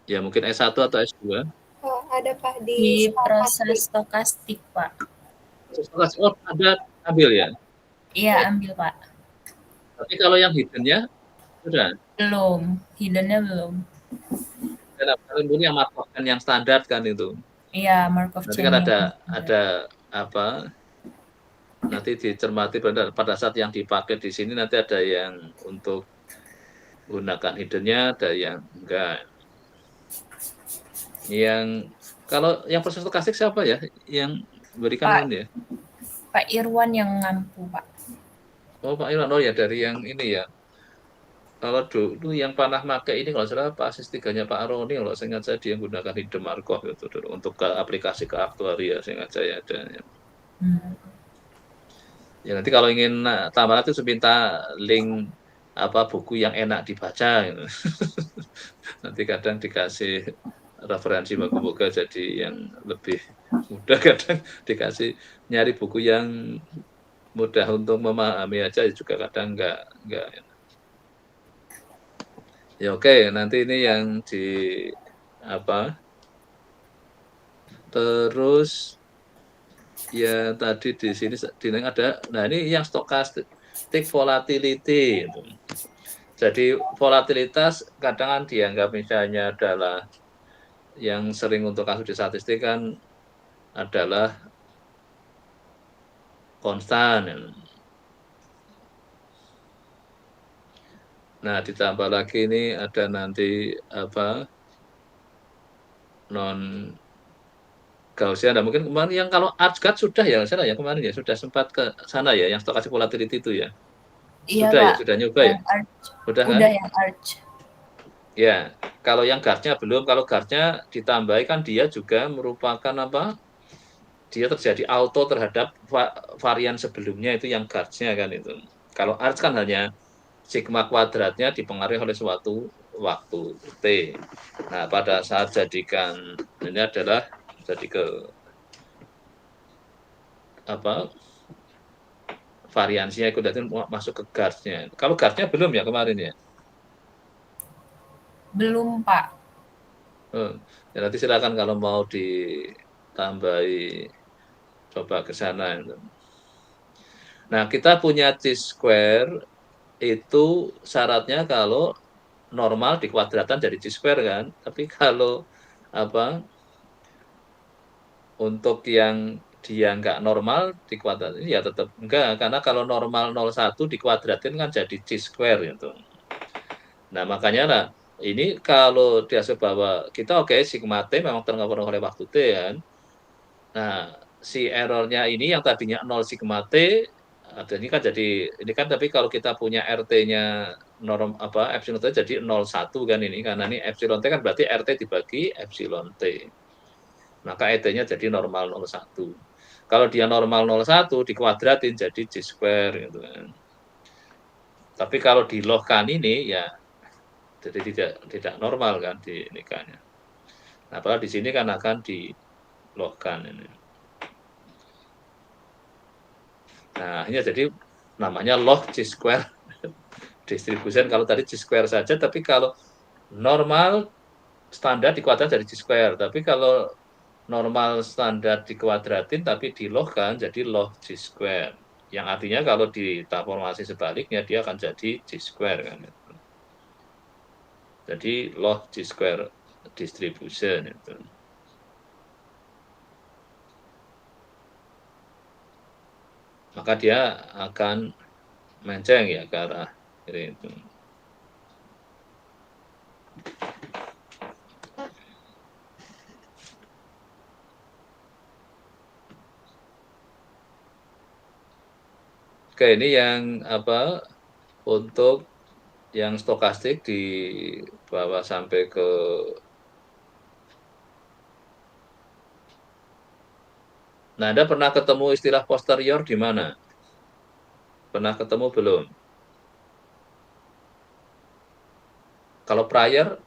Ya mungkin S1 atau S2. Oh, ada Pak Di di proses stokastik. stokastik, Pak. Oh, ada ambil ya. Iya, ambil, Pak. Tapi kalau yang hidden-nya sudah. Belum, hidden-nya belum. Karena ini yang Markov chain yang standar kan itu. Iya, Markov Nanti chain kan yang ada apa? Nanti dicermati pada saat yang dipakai di sini nanti ada yang untuk gunakan hidden-nya, ada yang enggak. Yang kalau yang proses stokastik siapa ya yang berikan Pak, ini ya? Pak Irwan yang ngampu, Pak. Oh Pak Irwan, oh ya dari yang ini ya. Kalau dulu yang pernah pakai ini kalau salah Pak tiganya Pak Aroni, kalau saya ingat saya dia menggunakan hidden Markov itu dulu untuk ke aplikasi ke aktuaria, saya ingat saya ada. Ya. Ya nanti kalau ingin tambah itu minta link apa buku yang enak dibaca gitu. Nanti kadang dikasih referensi moga-moga jadi yang lebih mudah, kadang dikasih nyari buku yang mudah untuk memahami aja juga kadang enggak. Ya oke, nanti ini yang di apa? Terus ya tadi di sini ada, nah ini yang stochastic volatility. Jadi volatilitas kadang kan dianggap misalnya adalah yang sering untuk kasus di statistik kan adalah konstan. Nah, ditambah lagi ini ada nanti apa non Gaussian. Nah, mungkin kemarin yang kalau ArchGuard sudah ya, sana ya kemarin ya sudah sempat ke sana ya, yang stochastic volatility itu ya. Iya, Sudah ya, Pak. sudah nyoba ya. Yang arch. Sudah kan? Udah yang arch. Ya, kalau yang guardnya belum, kalau guardnya ditambahi kan dia juga merupakan apa? Dia terjadi auto terhadap varian sebelumnya itu yang guardnya kan itu. Kalau arch kan hanya sigma kuadratnya dipengaruhi oleh suatu waktu T. Nah, pada saat jadikan ini adalah jadi ke apa variansinya ikut masuk ke guardnya. Kalau guardnya belum ya kemarin ya? Belum, Pak. Ya nanti silakan kalau mau ditambahi coba ke sana. Nah, kita punya C-square itu syaratnya kalau normal dikuadratan jadi C-square kan. Tapi kalau apa untuk yang dia nggak normal dikuadratin ya tetap enggak, karena kalau normal 01 dikuadratin kan jadi C-square gitu. Nah, makanya lah ini kalau dia bahwa kita sigma T memang terpengaruh oleh waktu T kan. Nah, si errornya ini yang tadinya 0 sigma T, ini kan jadi, ini kan tapi kalau kita punya RT-nya norm apa epsilon T jadi 0,1 kan ini, karena ini epsilon T kan berarti RT dibagi epsilon T. Maka ET-nya jadi normal 0,1. Kalau dia normal 0,1 dikuadratin jadi C square gitu kan. Tapi kalau di log kan ini ya jadi tidak normal kan di nikahnya. Nah, padahal di sini kan akan di logkan ini. Nah, ini jadi namanya log C square distribution kalau tadi G square saja, tapi kalau normal standar dikuadrat dari G square, tapi kalau normal standar dikuadratin tapi di log kan jadi log G square. Yang artinya kalau di transformasi sebaliknya dia akan jadi G square kan. Jadi log G square distribution itu. Maka dia akan menceng ya ke arah kiri itu. Oke, ini yang apa untuk yang stokastik di bawah sampai ke Nah, Anda pernah ketemu istilah posterior di mana? Pernah ketemu belum? Kalau prior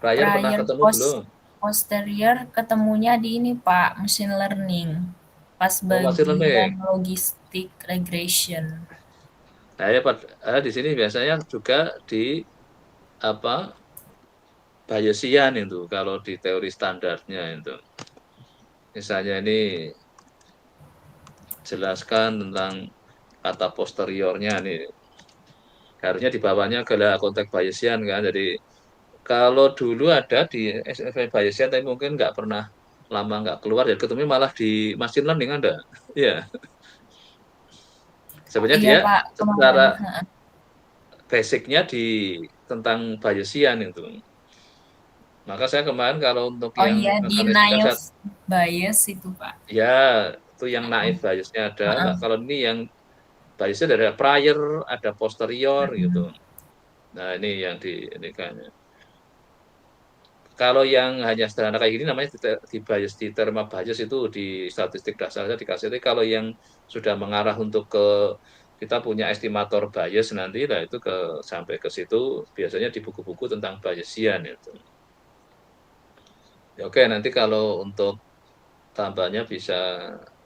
pernah Prior ketemu belum? posterior ketemunya di ini Pak, machine learning. Pas Oh, masih learning. bagian logistic regression. Nah, ya, di sini biasanya juga di apa Bayesian itu kalau di teori standarnya itu. Misalnya ini jelaskan tentang kata posteriornya nih. Harusnya di bawahnya adalah konteks Bayesian kan. Jadi kalau dulu ada di SFI Bayesian tapi mungkin nggak pernah lama nggak keluar ya ketemu malah di machine learning ada. Iya. Sebenarnya Iya dia Pak, kemarin. secara basicnya di tentang Bayesian itu. Maka saya kemarin kalau untuk Oh yang iya, di mekanistika naive bias itu Pak. ya itu yang naif biasnya ada. Nah, kalau ini yang biasnya ada prior, ada posterior gitu. Nah ini yang ini kan. Kalau yang hanya sederhana kayak gini namanya di bias di terma bias itu di statistik dasarnya dikasih. Tapi kalau yang sudah mengarah untuk ke kita punya estimator bias nanti lah itu ke sampai ke situ biasanya di buku-buku tentang Bayesian itu. Ya, oke, nanti kalau untuk tambahnya bisa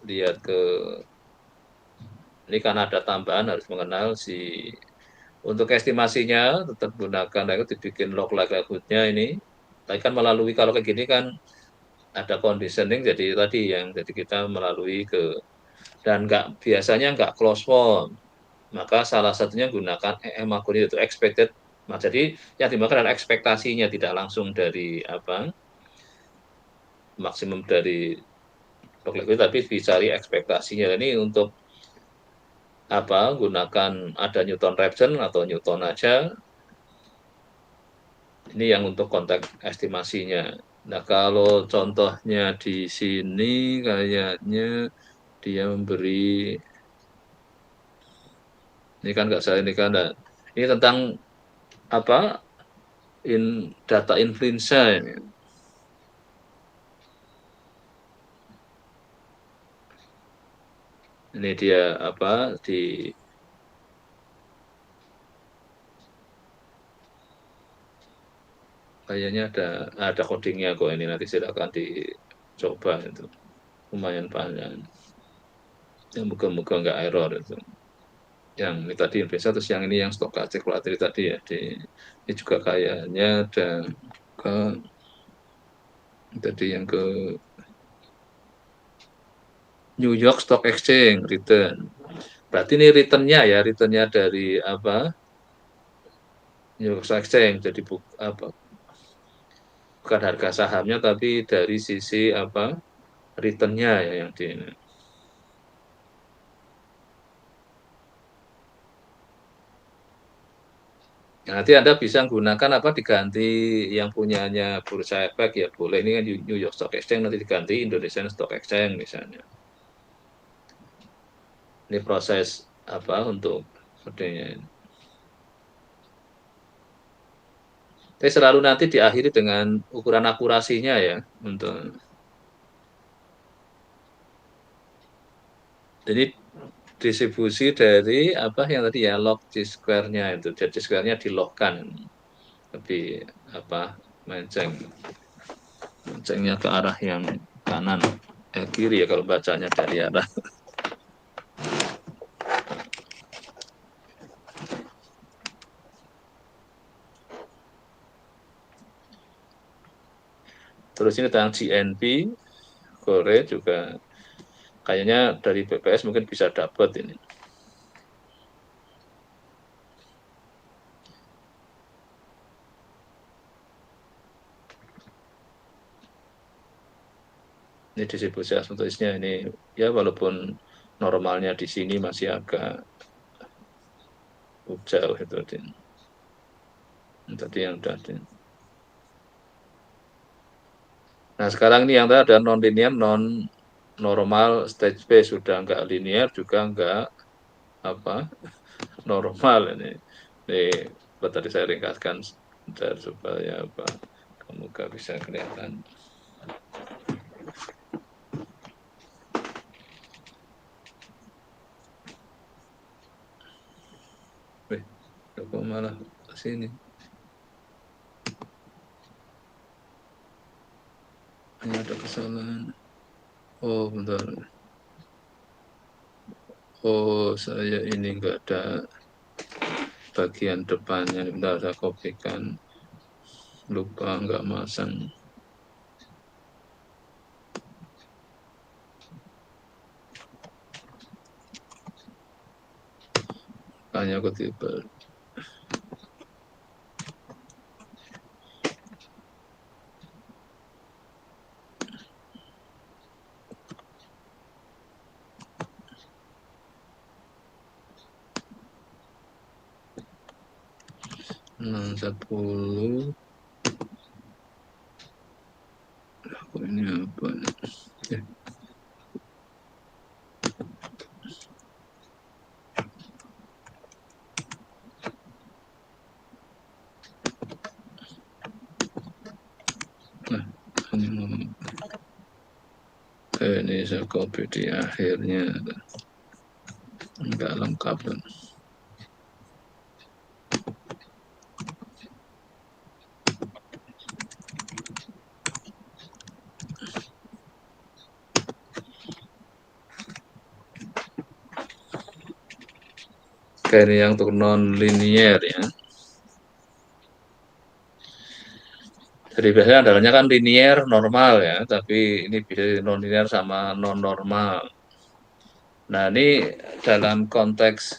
lihat ke ini karena ada tambahan harus mengenal si untuk estimasinya tetap gunakan itu dibikin log likelihood-nya ini. Tapi kan melalui kalau kayak gini kan ada conditioning jadi tadi yang jadi kita melalui ke dan biasanya nggak close form. Maka salah satunya gunakan EM algorithm itu expected. Nah, jadi yang dimaksud adalah ekspektasinya tidak langsung dari apa maksimum dari log likelihood tapi dicari ekspektasinya. Ini untuk apa gunakan ada Newton Raphson atau Newton aja ini yang untuk konteks estimasinya. Nah kalau contohnya di sini kayaknya dia memberi ini kan nggak salah ini kan ini tentang apa data influenza ini. Ini dia apa di kayaknya ada codingnya kok ini nanti silakan dicoba itu lumayan panjang yang moga-moga nggak error itu yang ini tadi influenza terus yang ini yang stokastik volatility tadi ya ini juga kayaknya ada ke tadi yang ke New York Stock Exchange return berarti ini returnnya dari apa New York Stock Exchange jadi bukan harga sahamnya tapi dari sisi apa returnnya ya yang di ini. Nah, nanti Anda bisa gunakan apa diganti yang punyanya Bursa Efek ya boleh ini kan New York Stock Exchange nanti diganti Indonesian Stock Exchange misalnya. Ini proses apa untuk sepertinya ini. Tapi selalu nanti diakhiri dengan ukuran akurasinya ya untuk jadi distribusi dari apa yang tadi ya log G square-nya itu jadi square-nya dilogkan lebih apa mencengnya ke arah yang kanan kiri ya kalau bacanya dari arah Terus ini tentang GNP, Gore juga kayaknya dari BPS mungkin bisa dapat ini. Ini distribusi asymptotisnya ini ya walaupun normalnya di sini masih agak jauh itu tadi yang udah. Nah sekarang ini yang tadi ada non linear, non normal, stage space sudah enggak linear juga enggak apa normal ini. Ini tadi saya ringkaskan supaya apa kamu gak bisa kelihatan. Kok malah sini? Ini ada kesalahan. Oh, bentar. Oh, saya ini enggak ada bagian depannya. Bentar, saya kopikan. Lupa enggak masang. Makanya aku tiba. Nah, 10. Ini apa? Ini saya copy di akhirnya enggak lengkap. Ini yang untuk non linear ya. Jadi biasanya adanya kan linear normal ya, tapi ini bisa non linear sama non normal. Nah ini dalam konteks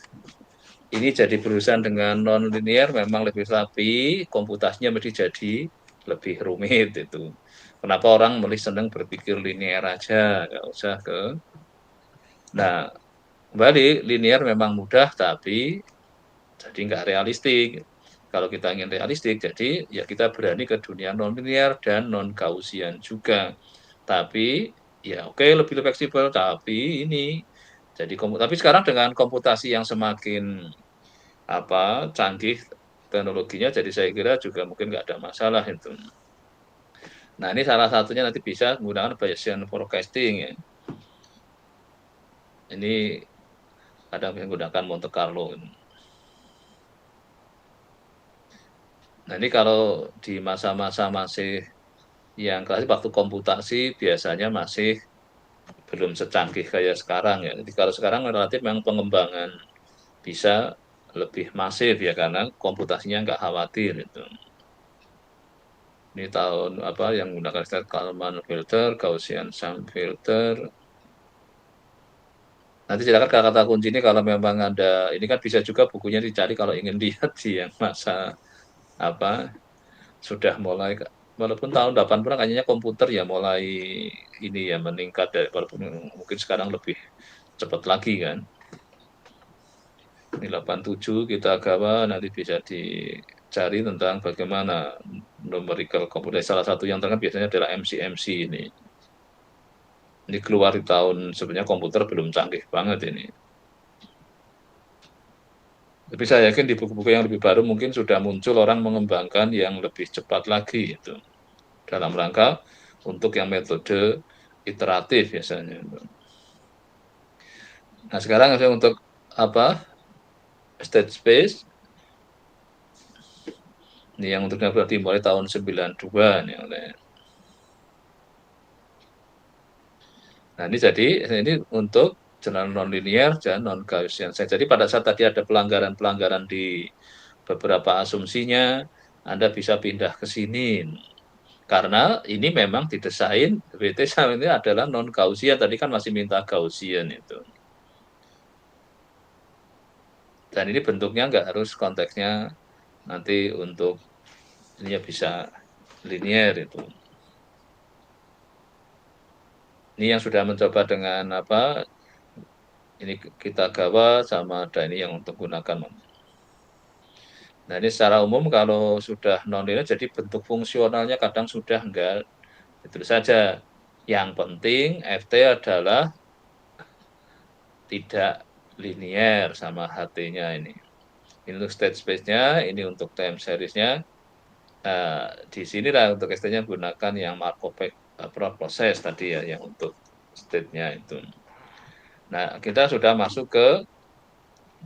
ini jadi berurusan dengan non linear memang lebih rapi, komputasinya mesti jadi lebih rumit itu. Kenapa orang mulai senang berpikir linear aja, nggak usah ke. Nah kembali linear memang mudah tapi jadi nggak realistik. Kalau kita ingin realistik, jadi ya kita berani ke dunia non-linear dan non-Gaussian juga. Tapi ya oke lebih fleksibel, tapi ini jadi tapi sekarang dengan komputasi yang semakin canggih teknologinya, jadi saya kira juga mungkin nggak ada masalah itu. Nah ini salah satunya nanti bisa menggunakan Bayesian forecasting ya. Ini kadang menggunakan Monte Carlo. Nah ini kalau di masa-masa masih yang klasik waktu komputasi biasanya masih belum secanggih kayak sekarang ya. Jadi kalau sekarang relatif memang pengembangan bisa lebih masif ya karena komputasinya nggak khawatir itu. Ini tahun yang menggunakan standar Kalman filter, Gaussian sum filter. Nanti silakan kata kunci ini kalau memang ada, ini kan bisa juga bukunya dicari kalau ingin lihat di yang masa sudah mulai, walaupun tahun 80 kayaknya komputer ya mulai ini ya meningkat ya, walaupun mungkin sekarang lebih cepat lagi kan. Ini 87 kita gawa nanti bisa dicari tentang bagaimana numerical computer. Salah satu yang terkenal biasanya adalah MC ini. Ini keluar di tahun sebenarnya komputer belum canggih banget ini. Tapi saya yakin di buku-buku yang lebih baru mungkin sudah muncul orang mengembangkan yang lebih cepat lagi itu. Dalam rangka untuk yang metode iteratif biasanya. Nah sekarang untuk state space ini yang untuknya berarti mulai tahun 92 nih oleh. Nah ini jadi ini untuk jalan non-linear dan non-Gaussian. Jadi pada saat tadi ada pelanggaran-pelanggaran di beberapa asumsinya, Anda bisa pindah ke sini. Karena ini memang didesain BT sama ini adalah non Gaussian, tadi kan masih minta Gaussian itu. Dan ini bentuknya nggak harus konteksnya nanti untuk ini bisa linear itu. Ini yang sudah mencoba dengan apa? Ini kita gawa sama ada ini yang untuk gunakan. Nah, ini secara umum kalau sudah non-linear jadi bentuk fungsionalnya kadang sudah enggak. Itu saja. Yang penting FT adalah tidak linear sama HT-nya ini. Ini untuk state space-nya, ini untuk time series-nya. Nah, di sinilah untuk ST-nya gunakan yang Markov proses tadi ya, yang untuk state-nya itu. Nah, kita sudah masuk ke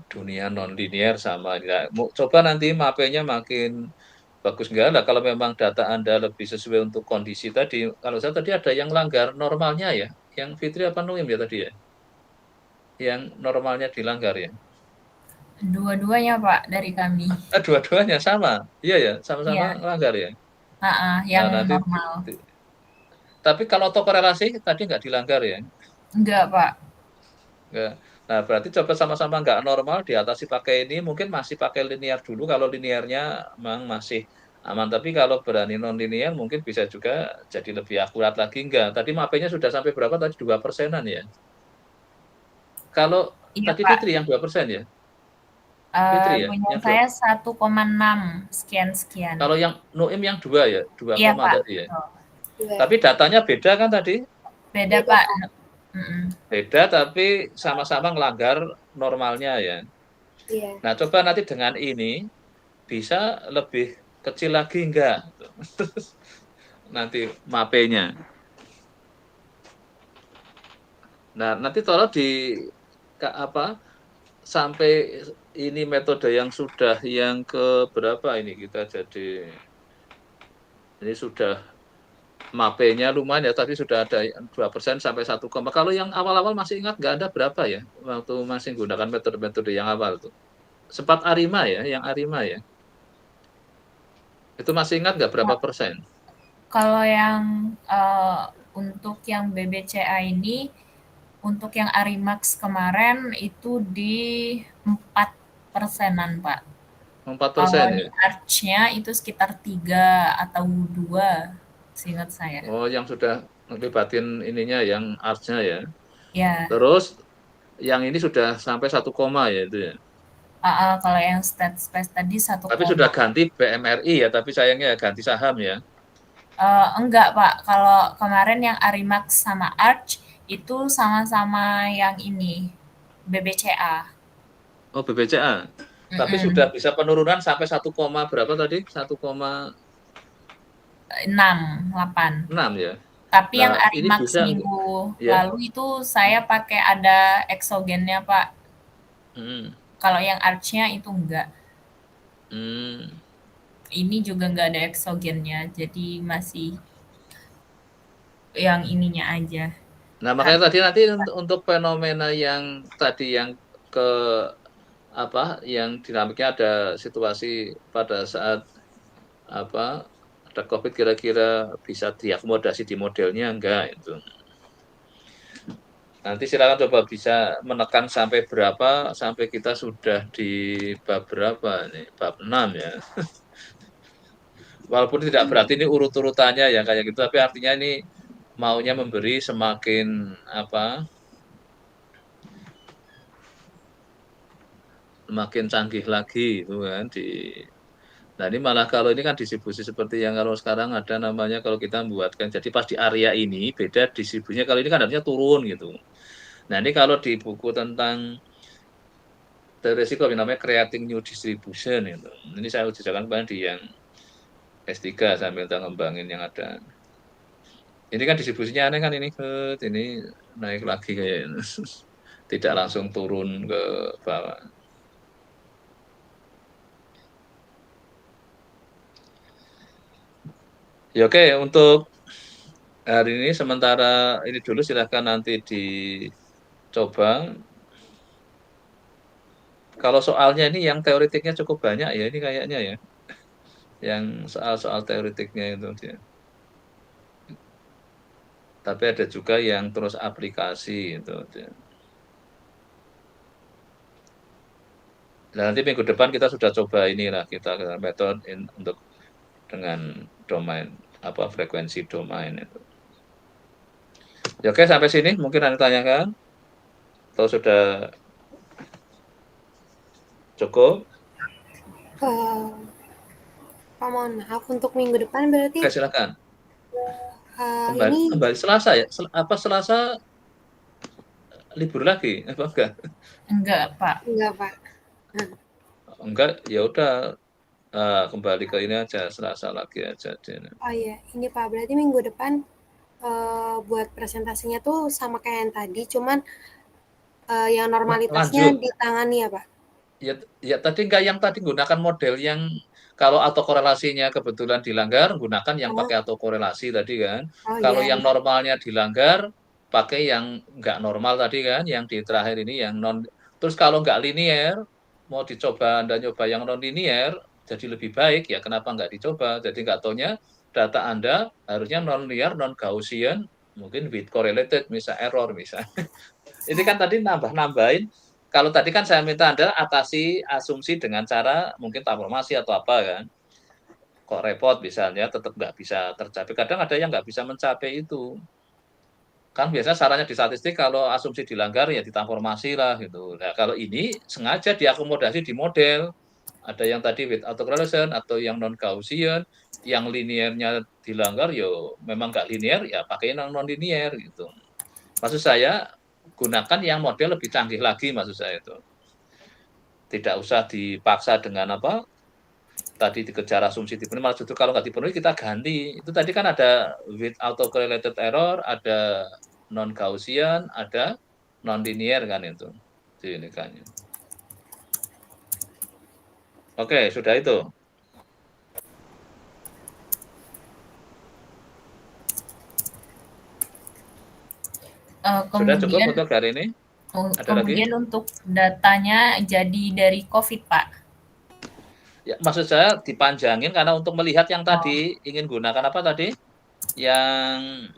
dunia non-linear sama. Ya, coba nanti mapenya makin bagus enggak lah kalau memang data Anda lebih sesuai untuk kondisi tadi. Kalau saya tadi ada yang langgar normalnya ya, yang Fitri apa Nuim ya tadi ya? Yang normalnya dilanggar ya. Dua-duanya Pak dari kami. Dua-duanya sama. Iya ya, sama-sama Iya. langgar ya. Yang Nah, nanti normal. tapi kalau autokorelasi tadi nggak dilanggar ya? Enggak Pak. Nggak. Nah, berarti coba sama-sama nggak normal diatasi pakai ini, mungkin masih pakai linear dulu kalau linearnya memang masih aman. Tapi kalau berani non-linear mungkin bisa juga jadi lebih akurat lagi. Enggak, tadi mapenya sudah sampai berapa tadi? 2%-an ya? Kalau Iya tadi Pak. Fitri yang 2% ya? Fitri ya? Punya Yang 2. saya 1,6 sekian-sekian. Kalau yang Nuim yang 2 ya? 2, Iya Pak. tadi ya? Dua. Tapi datanya beda kan tadi? Beda Beda, Pak. Beda tapi sama-sama ngelanggar normalnya ya. Iya. Nah, coba nanti dengan ini bisa lebih kecil lagi enggak? Nanti mapenya. Nah, nanti tolong apa sampai ini metode yang sudah yang ke berapa ini kita jadi ini sudah mapenya lumayan ya, tadi sudah ada 2% sampai 1, kalau yang awal-awal masih ingat nggak ada berapa ya waktu masih menggunakan metode-metode yang awal tuh. Sempat Arima ya, yang Arima ya. Itu masih ingat nggak berapa persen? Kalau yang untuk yang BBCA ini, untuk yang Arimax kemarin itu di 4%-an Pak. 4% Kalau ya? Arch-nya itu sekitar 3 atau 2, seingat saya. Oh, yang sudah ngelibatin ininya, yang arts-nya ya. Ya, Terus yang ini sudah sampai 1, ya itu ya. kalau yang state space tadi 1, Tapi sudah ganti BMRI ya, tapi sayangnya ganti saham ya. enggak Pak, kalau kemarin yang Arimax sama Arch itu sama-sama yang ini, BBCA. Oh, BBCA. Tapi sudah bisa penurunan sampai 1, berapa tadi? 1,6 6,8. ya. Tapi yang Nah, ini Arimax bisa minggu ya. lalu itu saya pakai ada exogennya Pak. Kalau yang Arch-nya itu enggak. Ini juga enggak ada exogennya, jadi masih yang ininya aja. Nah, makanya tadi nanti untuk fenomena yang tadi yang ke apa yang dinamiknya ada situasi pada saat apa ada COVID kira-kira bisa diakomodasi di modelnya enggak itu. Nanti silakan coba bisa menekan sampai berapa sampai kita sudah di bab berapa nih, bab 6 ya. Walaupun tidak berarti ini urut-urutannya ya kayak gitu, tapi artinya ini maunya memberi semakin apa semakin canggih lagi itu kan nah ini malah kalau ini kan distribusi seperti yang kalau sekarang ada namanya kalau kita membuatkan jadi pas di area ini beda distribusinya, kalau ini kan harusnya turun gitu. Nah ini kalau di buku tentang teori risiko namanya creating new distribution itu, ini saya ujikan kemarin di yang S3 sambil kita ngembangin yang ada. Ini kan distribusinya aneh kan ini naik lagi kayak tidak langsung turun ke bawah. Ya oke, untuk hari ini sementara ini dulu, silahkan nanti dicoba. Kalau soalnya ini yang teoretiknya cukup banyak ya, ini kayaknya ya. Yang soal-soal teoretiknya itu dia. tapi ada juga yang terus aplikasi itu. Nah, nanti minggu depan kita sudah coba inilah kita metode untuk dengan domain frekuensi domain itu. Ya, oke, sampai sini mungkin Anda tanyakan atau sudah cukup? Pak, mohon maaf, untuk minggu depan berarti Oke, silakan. ini Kembali Selasa ya? Selasa libur lagi apa enggak? Enggak, Pak. enggak, Pak. Enggak, ya udah kembali ke ini aja Selasa lagi aja. Oh iya, ini Pak, berarti minggu depan buat presentasinya tuh sama kayak yang tadi, cuman yang normalitasnya Lanjut. ditangani ya, Pak? Ya tadi enggak, yang tadi gunakan model yang kalau autokorelasinya kebetulan dilanggar, gunakan yang Oh, pakai autokorelasi tadi kan. oh Kalau iya, yang iya. normalnya dilanggar, pakai yang enggak normal tadi kan, yang di terakhir ini yang non. Terus kalau enggak linier, mau dicoba Anda nyoba yang non linier, jadi lebih baik ya kenapa enggak dicoba? Jadi enggak taunya data Anda harusnya non linear, non Gaussian, mungkin with correlated, misal error misalnya. Ini kan tadi nambahin. Kalau tadi kan saya minta Anda atasi asumsi dengan cara mungkin transformasi atau apa kan. Kok repot misalnya tetap nggak bisa tercapai. Kadang ada yang nggak bisa mencapai itu. Kan biasanya sarannya di statistik kalau asumsi dilanggar ya ditransformasi lah gitu. Nah, kalau ini sengaja diakomodasi di model. Ada yang tadi with autocorrelation atau yang non Gaussian, yang liniernya dilanggar yo memang nggak linear ya pakai yang non linear gitu. Maksud saya gunakan yang model lebih canggih lagi, maksud saya itu. Tidak usah dipaksa dengan apa tadi dikejar asumsi dipenuhi, malah justru kalau nggak dipenuhi kita ganti. Itu tadi kan ada with autocorrelated error, ada non Gaussian, ada non linear kan itu. Ini kan. Oke, sudah itu. Sudah cukup Kemudian untuk hari ini? Ada lagi? kemudian untuk datanya jadi dari COVID, Pak. Ya, maksud saya dipanjangin karena untuk melihat yang Oh, tadi ingin gunakan apa tadi? Yang